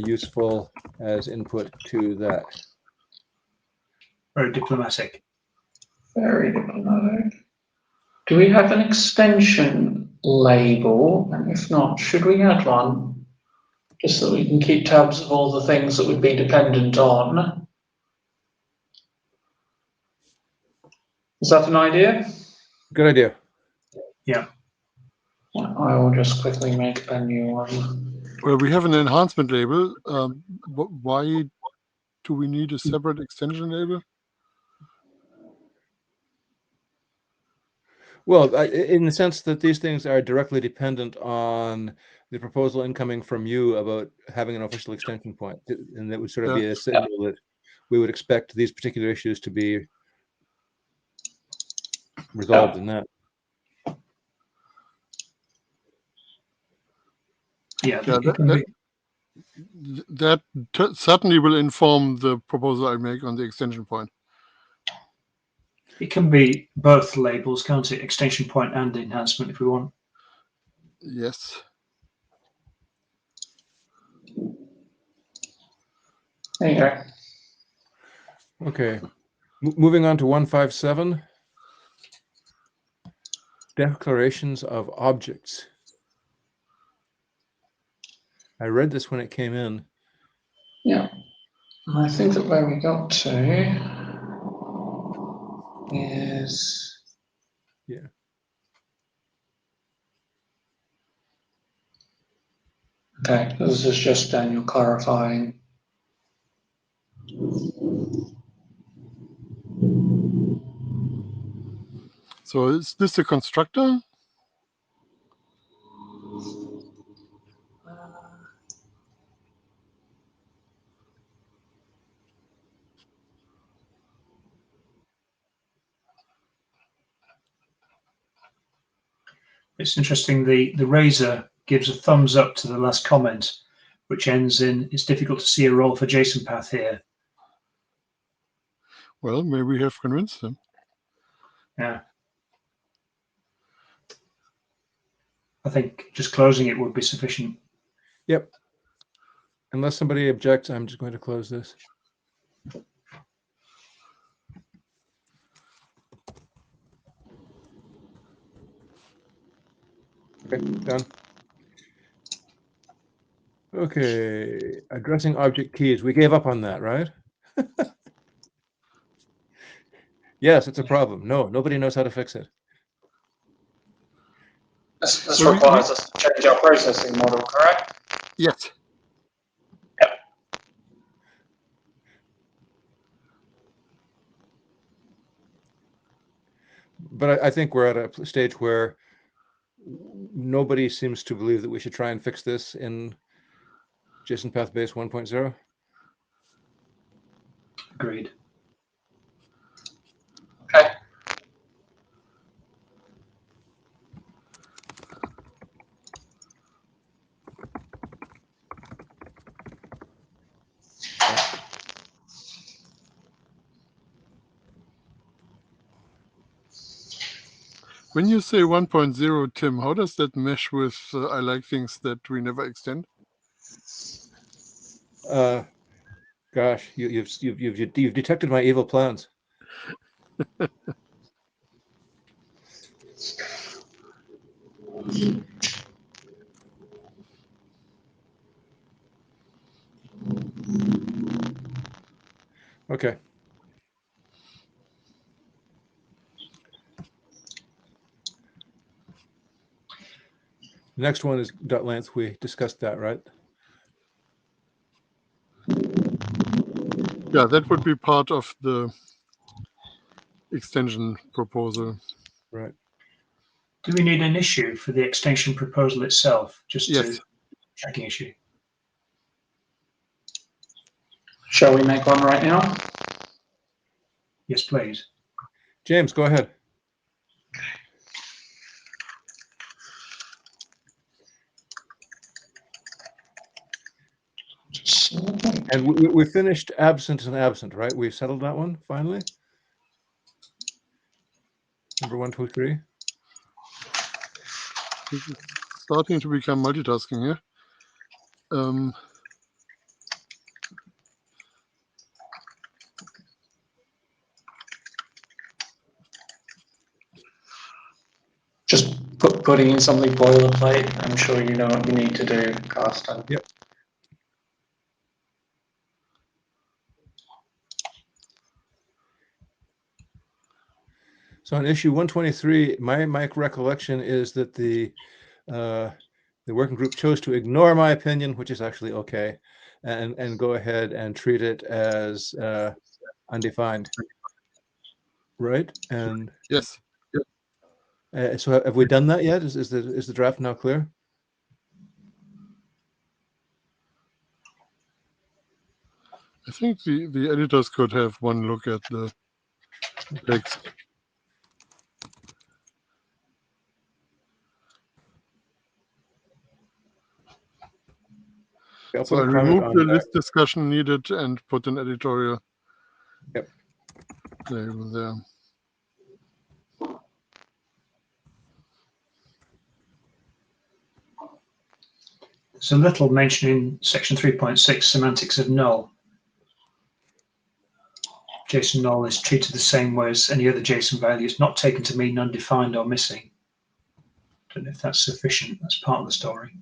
useful as input to that. Very diplomatic. Very diplomatic. Do we have an extension label? And if not, should we add one? Just so we can keep tabs of all the things that would be dependent on. Is that an idea? Good idea. Yeah. I will just quickly make a new one. Well, we have an enhancement label. Why do we need a separate extension label? Well, in the sense that these things are directly dependent on the proposal incoming from you about having an official extension point, and that would sort of be a signal that we would expect these particular issues to be resolved in that. Yeah, Yeah, that certainly will inform the proposal I make on the extension point. it can be both labels, can't it? Extension point and enhancement if we want. Yes. There you go. Okay. Moving on to 157. Declarations of objects. I read this when it came in. Yeah. I think that where we got to is... Yeah. Okay, this is just Daniel clarifying. So is this a constructor? It's interesting, the Razor gives a thumbs up to the last comment, which ends in, it's difficult to see a role for JSONPath here. Well, maybe we have convinced them. Yeah. I think just closing it would be sufficient. Yep. Unless somebody objects, I'm just going to close this. Okay, done. Okay, addressing object keys. We gave up on that, right? Yes, it's a problem. No, nobody knows how to fix it. This requires us to change our processing model, correct? Yes. Yep. But I think we're at a stage where nobody seems to believe that we should try and fix this in JSONPath base 1.0. Agreed. Okay. When you say 1.0, Tim, how does that mesh with I like things that we never extend? Gosh, you've detected my evil plans. Okay. The next one is .length. We discussed that, right? Yeah, that would be part of the extension proposal. Right. Do we need an issue for the extension proposal itself? Just Yes. to tracking issue. Shall we make one right now? Yes, please. James, go ahead. And we finished absent and absent, right? We settled that one finally. Number 1, 2, 3. This is starting to become multitasking here. Just putting in something boilerplate. I'm sure you know what you need to do, Carsten. Yep. So on issue 123, my recollection is that the working group chose to ignore my opinion, which is actually okay, and go ahead and treat it as undefined, right? And Yes. so have we done that yet? Is the draft now clear? I think the editors could have one look at the text. I'll So put I a comment removed on the that. list discussion needed and put an editorial Yep. label there. There's a little mention in section 3.6, semantics of null. JSON null is treated the same way as any other JSON value. It's not taken to mean undefined or missing. Don't know if that's sufficient. That's part of the story.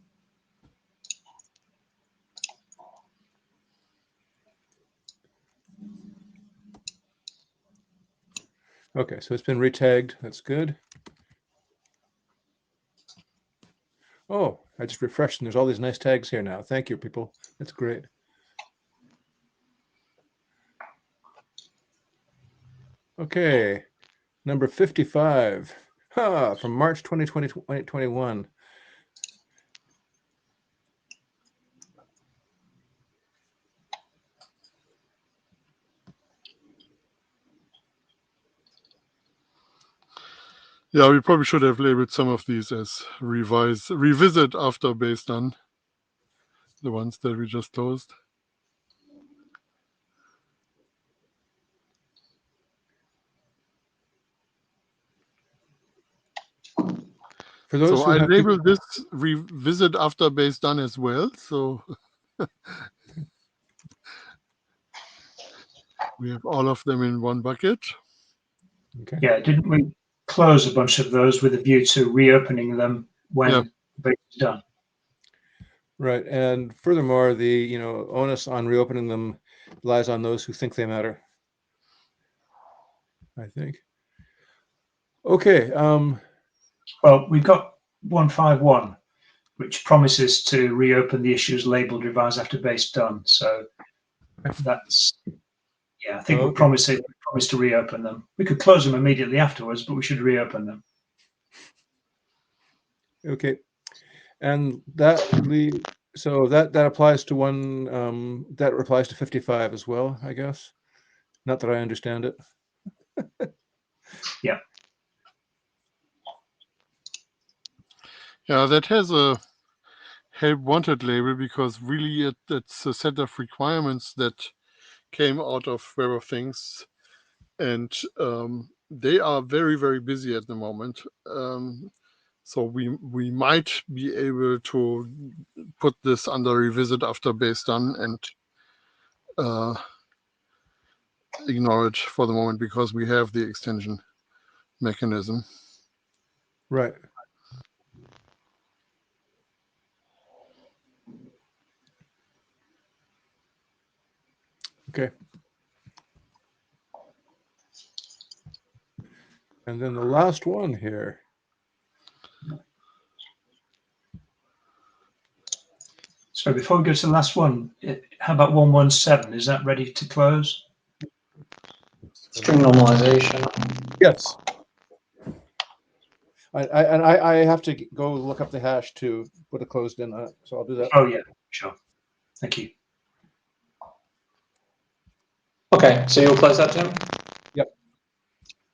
Okay, so it's been retagged. That's good. Oh, I just refreshed and there's all these nice tags here now. Thank you, people. That's great. Okay, number 55, from March 2021. Yeah, we probably should have labeled some of these as revisit after base done. The ones that we just closed. For those So who I have labeled this revisit after base done as well. So we have all of them in one bucket. Okay. Yeah, didn't we close a bunch of those with a view to reopening them when Yeah. the base is done? Right, and furthermore, the onus on reopening them lies on those who think they matter, I think. Okay. Well, we've got 151, which promises to reopen the issues labeled revise after base done. So that's, yeah, I think Okay. we promise to reopen them. We could close them immediately afterwards, but we should reopen them. Okay, and so that applies to that applies to 55 as well, I guess. Not that I understand it. Yeah. Yeah, that has a help wanted label because really it's a set of requirements that came out of Web of Things, and they are very, very busy at the moment. So we might be able to put this under revisit after base done and ignore it for the moment because we have the extension mechanism. Right. Okay. And then the last one here. So before we go to the last one, how about 117? Is that ready to close? String normalization. Yes. I have to go look up the hash to put a closed in on it, so I'll do that. Oh, yeah, sure. Thank you. Okay, so you'll close that, Jim? Yep.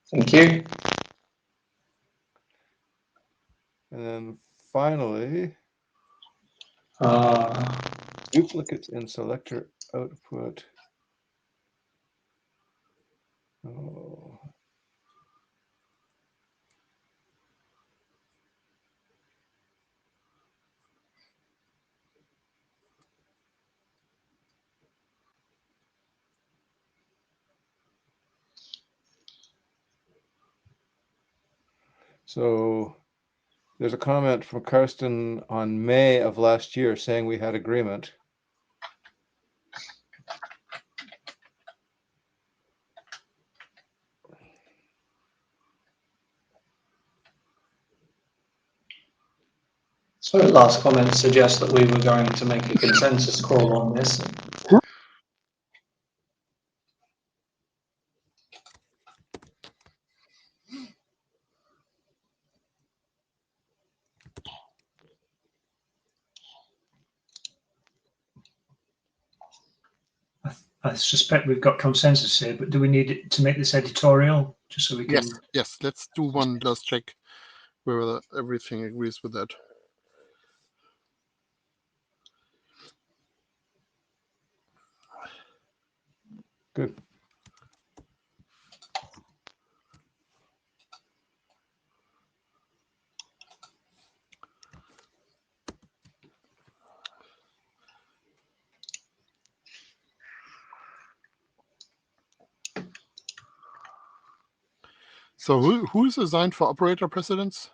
Thank you. And then finally, Uh, duplicates in selector output. Oh. So there's a comment from Karsten on May of last year saying we had agreement. So last comment suggests that we were going to make a consensus call on this. I suspect we've got consensus here, but do we need it to make this editorial just so we can? Yes, yes. Let's do one last check whether everything agrees with that. Good. So who's assigned for operator precedence?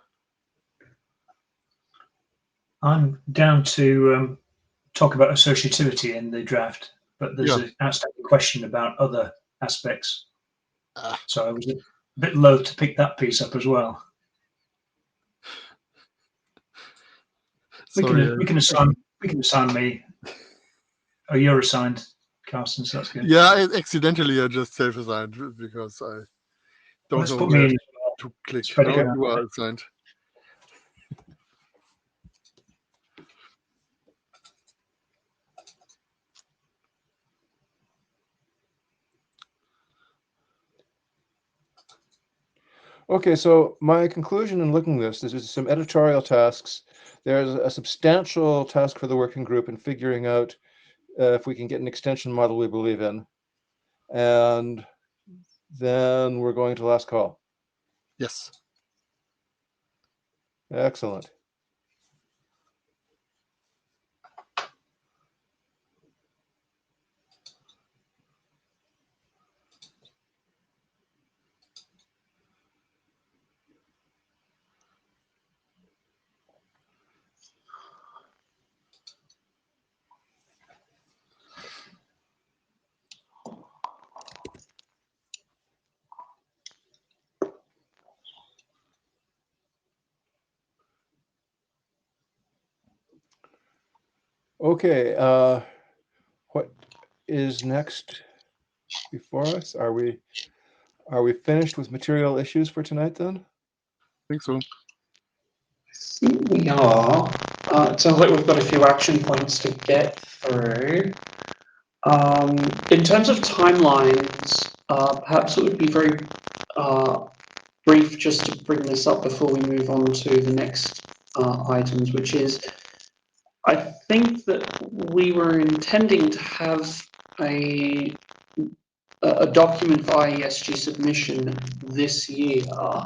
I'm down to talk about associativity in the draft, but there's Yeah. an outstanding question about other aspects. Ah. So I was a bit loath to pick that piece up as well. We can assign me. Oh, you're assigned, Carsten, so that's good. Yeah, accidentally I just self-assigned because I don't Let's know put where me in. to click. Spread it Oh, out. you are assigned. Okay, so my conclusion in looking at this is some editorial tasks. There's a substantial task for the working group in figuring out if we can get an extension model we believe in. And then we're going to last call. Yes. Excellent. Okay, what is next before us? Are we finished with material issues for tonight then? I think so. I think we are. It sounds like we've got a few action points to get through. In terms of timelines, perhaps it would be very brief just to bring this up before we move on to the next items, which is, I think that we were intending to have a document for IESG submission this year, or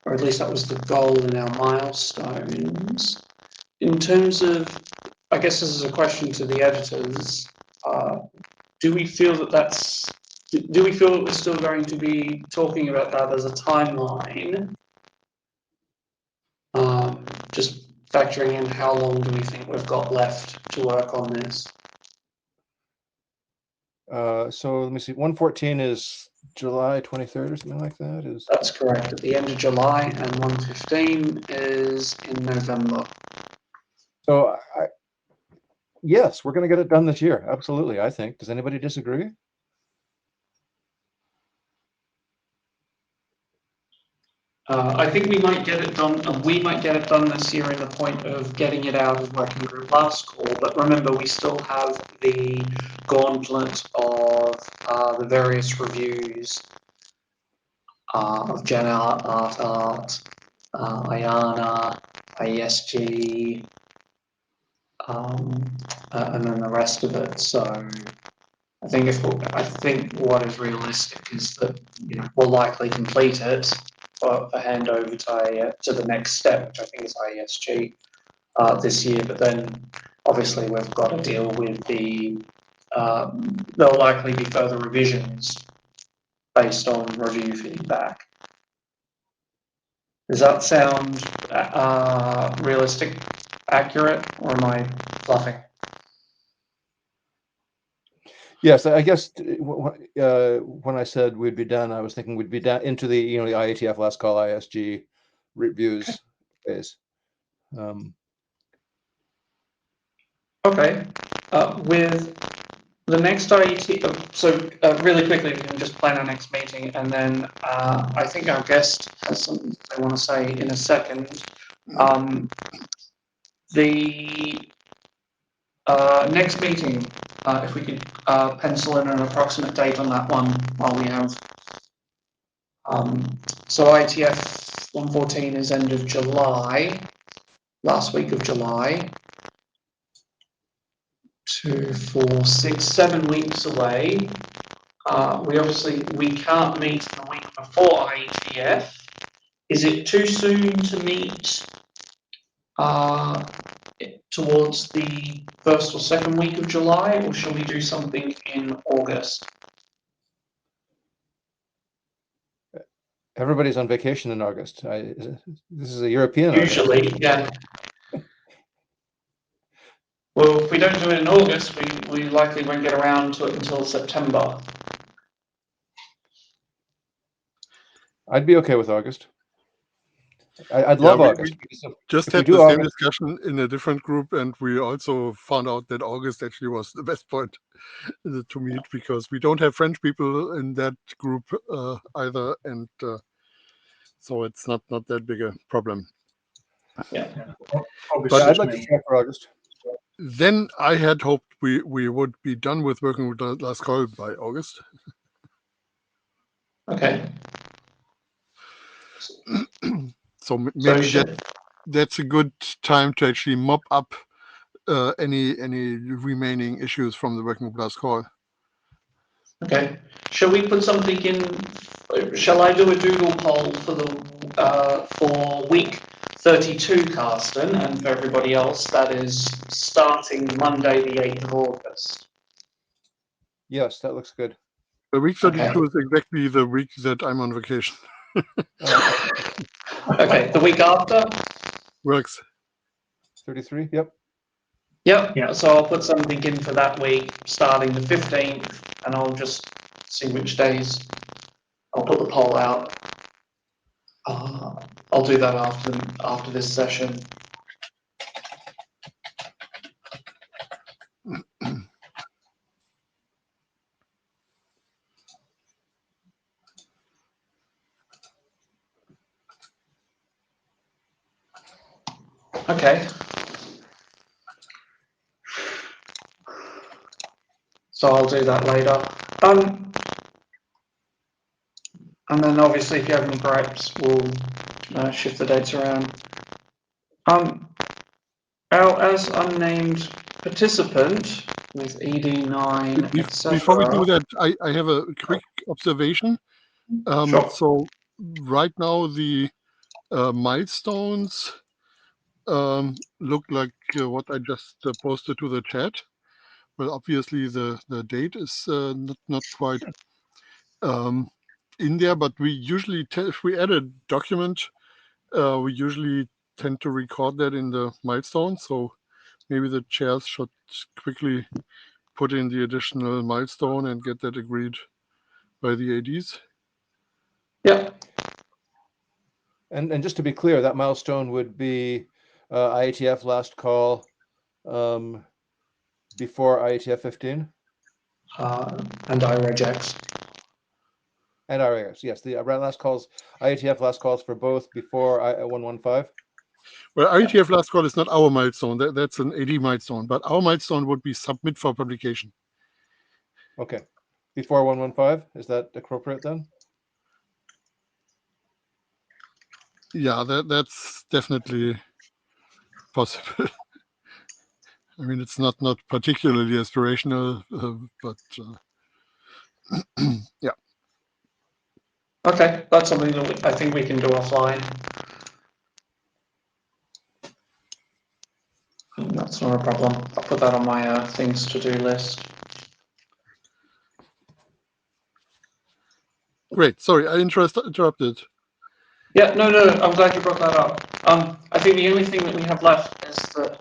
at least that was the goal in our milestones. In terms of, I guess this is a question to the editors, do we feel that we're still going to be talking about that as a timeline? Just factoring in how long do we think we've got left to work on this? So let me see, 114 is July 23rd or something like that? That's correct, at the end of July, and 115 is in November. So yes, we're going to get it done this year. Absolutely, I think. Does anybody disagree? I think we might get it done, and we might get it done this year in the point of getting it out of working group last call. But remember, we still have the gauntlet of the various reviews of Gen Art, IANA, IESG, and then the rest of it. So I think what is realistic is that we'll likely complete it for handover to the next step, which I think is IESG this year. But then obviously we've got to deal with there'll likely be further revisions based on review feedback. Does that sound realistic, accurate, or am I bluffing? Yes, I guess when I said we'd be done, I was thinking we'd be done into the the IETF last call ISG reviews phase. Okay. With the next IET, so really quickly, we can just plan our next meeting, and then I think our guest has something they want to say in a second. The next meeting, if we could pencil in an approximate date on that one while we have. So IETF 114 is end of July, last week of July. 2, 4, 6, 7 weeks away. We can't meet the week before IETF. Is it too soon to meet towards the first or second week of July, or shall we do something in August? Everybody's on vacation in August. This is a European Usually, August. yeah. Well, if we don't do it in August, we likely won't get around to it until September. I'd be okay with August. I'd love August. Just if we had do the same August, discussion in a different group, and we also found out that August actually was the best point to meet, because we don't have French people in that group either, and so it's not that big a problem. Yeah. August But I'd suits like to me. try for August. Then I had hoped we would be done with working with the last call by August. Okay. So maybe So that's a good time to actually mop up any remaining issues from the working with last call. okay. Shall we put something in? Shall I do a doodle poll for week 32, Carsten, and for everybody else? That is starting Monday, the 8th of August. Yes, that looks good. The week 32 Okay. is exactly the week that I'm on vacation. Okay. The week after. Works. 33. Yep. Yep. Yeah. So I'll put something in for that week, starting the 15th, and I'll just see which days. I'll put the poll out. I'll do that after this session. Okay. So I'll do that later. And then obviously if you have any gripes, we'll shift the dates around. As unnamed participant with ED9, etc. Before we do that, I have a quick observation. Sure. So right now the milestones look like what I just posted to the chat. Well, obviously the date is not quite in there, but we usually if we add a document, we usually tend to record that in the milestone. So maybe the chairs should quickly put in the additional milestone and get that agreed by the ADs. Yeah. And just to be clear, that milestone would be IETF last call before IETF 15. And IREGX. And RAS, yes, the last calls, IETF last calls for both before 115. Well, IETF last call is not our milestone. That's an AD milestone, but our milestone would be submit for publication. Okay, before 115, is that appropriate then? Yeah, that's definitely possible. I mean, it's not particularly aspirational, but yeah. Okay, that's something that I think we can do offline. That's not a problem. I'll put that on my things to do list. Great. Sorry, I interrupted. Yeah, no, I'm glad you brought that up. I think the only thing that we have left is that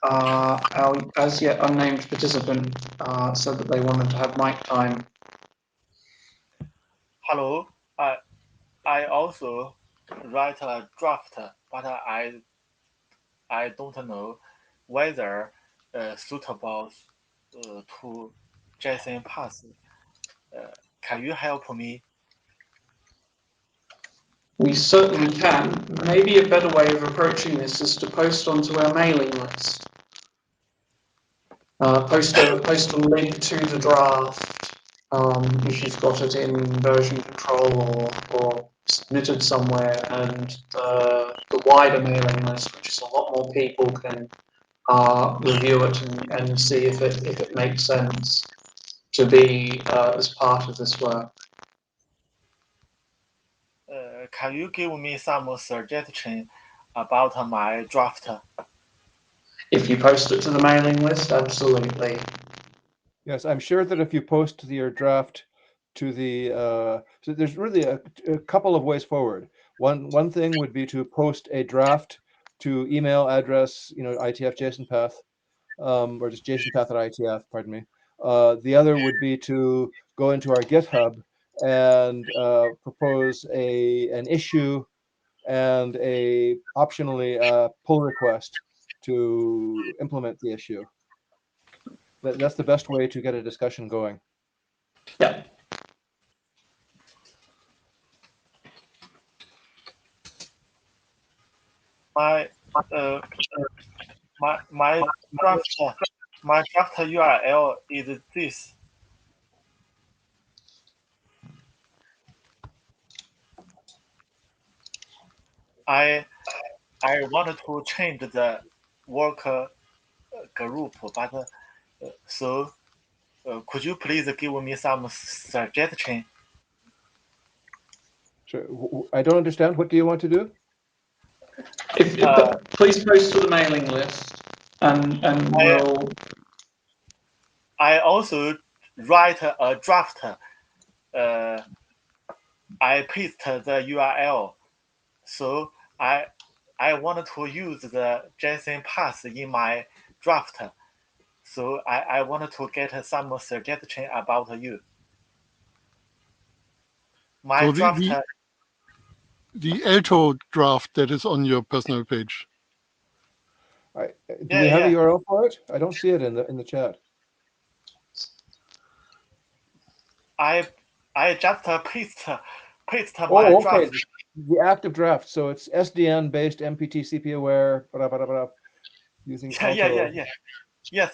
our as yet unnamed participant said that they wanted to have mic time. Hello, I also write a draft, but I don't know whether suitable to JSON path. Can you help me? We certainly can. Maybe a better way of approaching this is to post onto our mailing list. Post a link to the draft if you've got it in version control or submitted somewhere, and the wider mailing list, which is a lot more people, can review it and see if it makes sense to be as part of this work. Can you give me some suggestion about my draft? If you post it to the mailing list, absolutely. Yes, I'm sure that if you post your draft to the, so there's really a couple of ways forward. One thing would be to post a draft to email address, IETF-JSONPath, or just JSONPath@IETF, pardon me. The other would be to go into our GitHub and propose an issue and optionally a pull request to implement the issue. That's the best way to get a discussion going. Yeah. My draft URL is this. I wanted to change the work group, but so could you please give me some suggestion? Sure. I don't understand. What do you want to do? Please post to the mailing list, and we'll. I also write a draft. I paste the URL, so I wanted to use the JSON path in my draft. So I wanted to get some suggestion about you. My So draft. the alto draft that is on your personal page. Do we have a URL for it? I don't see it in the chat. I just paste my okay. draft. The active draft. So it's SDN based MPT CP aware. Blah, blah, blah, blah, using Yeah. Yes.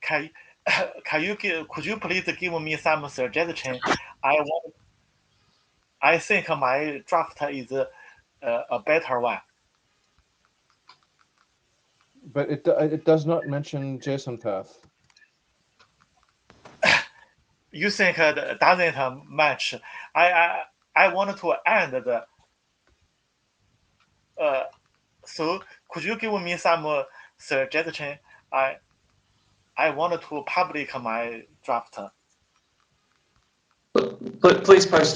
Could you please give me some suggestion? I think my draft is a better one. But it does not mention JSON path. You think it doesn't match? I wanted to add the. So could you give me some suggestion? I wanted to public my draft. Please post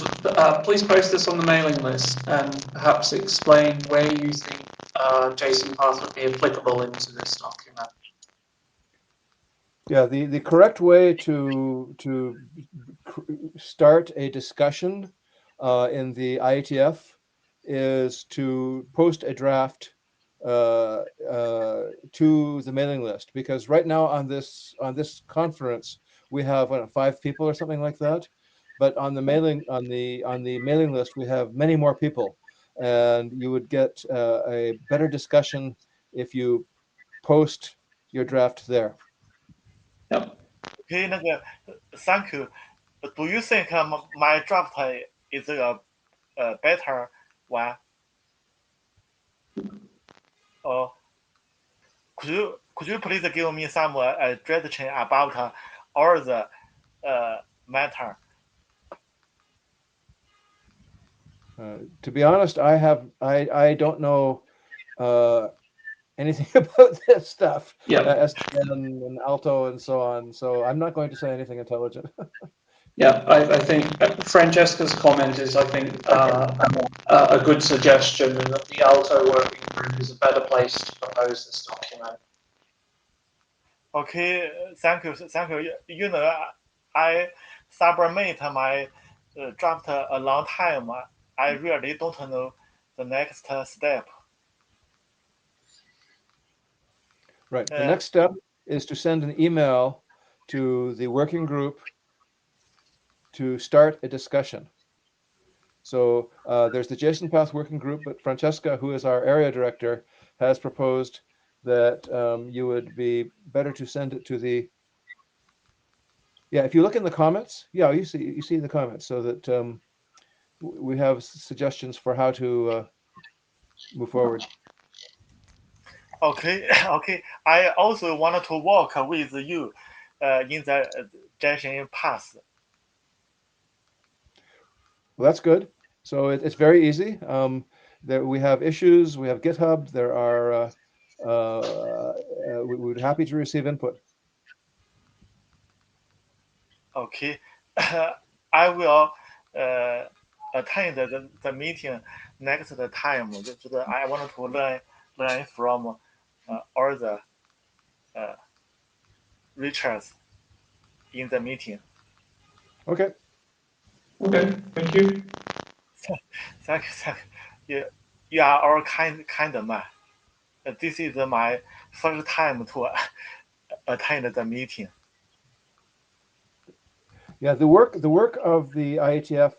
this on the mailing list, and perhaps explain where you think JSON path would be applicable into this document. Yeah, the correct way to start a discussion in the IETF is to post a draft to the mailing list, because right now on this conference we have 5 people or something like that, but on the mailing list we have many more people, and you would get a better discussion if you post your draft there. Yep. Okay, thank you. Do you think my draft is a better one? Or could you please give me some suggestion about all the matter? To be honest, I don't know anything about this stuff. Yeah. SDN and Alto and so on. So I'm not going to say anything intelligent. Yeah, I think Francesca's comment is, I think, a good suggestion, and that the Alto working group is a better place to propose this document. Okay, thank you. I submit my draft a long time. I really don't know the next step. Right. The next step is to send an email to the working group to start a discussion. So there's the JSON Path working group, but Francesca, who is our area director, has proposed that you would be better to send it to the. Yeah, if you look in the comments, yeah, you see the comments, so that we have suggestions for how to move forward. Okay, okay. I also wanted to work with you in the JSON path. Well, that's good. So it's very easy. There we have issues. We have GitHub. There are. We would be happy to receive input. Okay, I will attend the meeting next time. I want to learn from all the Richards in the meeting. Okay. Okay, thank you. Thank you. You are all kind man. This is my first time to attend the meeting. Yeah, the work of the IETF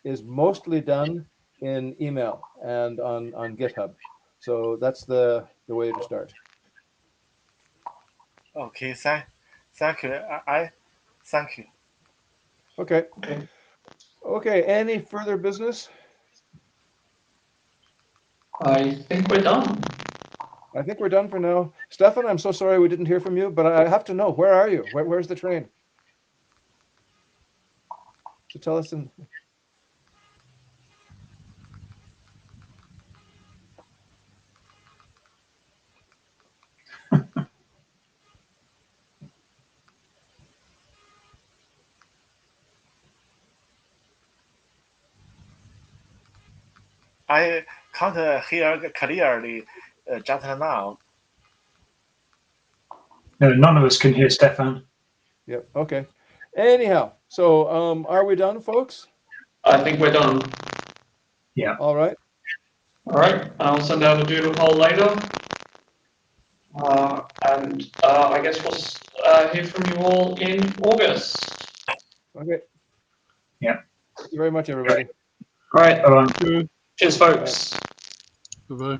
is mostly done in email and on GitHub. So that's the way to start. Okay, thank you. I thank you. Okay. Okay. Okay. Any further business? I think we're done. I think we're done for now. Stefan, I'm so sorry we didn't hear from you, but I have to know, where are you? Where's the train? So tell us in. I can't hear clearly just now. No, none of us can hear Stefan. Yep. Okay. Anyhow, so are we done, folks? I think we're done. Yeah. All right. All right, I'll send out a doodle poll later. And I guess we'll hear from you all in August. Okay. Yeah. Thank you very much, everybody. Great. Bye-bye. Good. Cheers, folks. Bye-bye.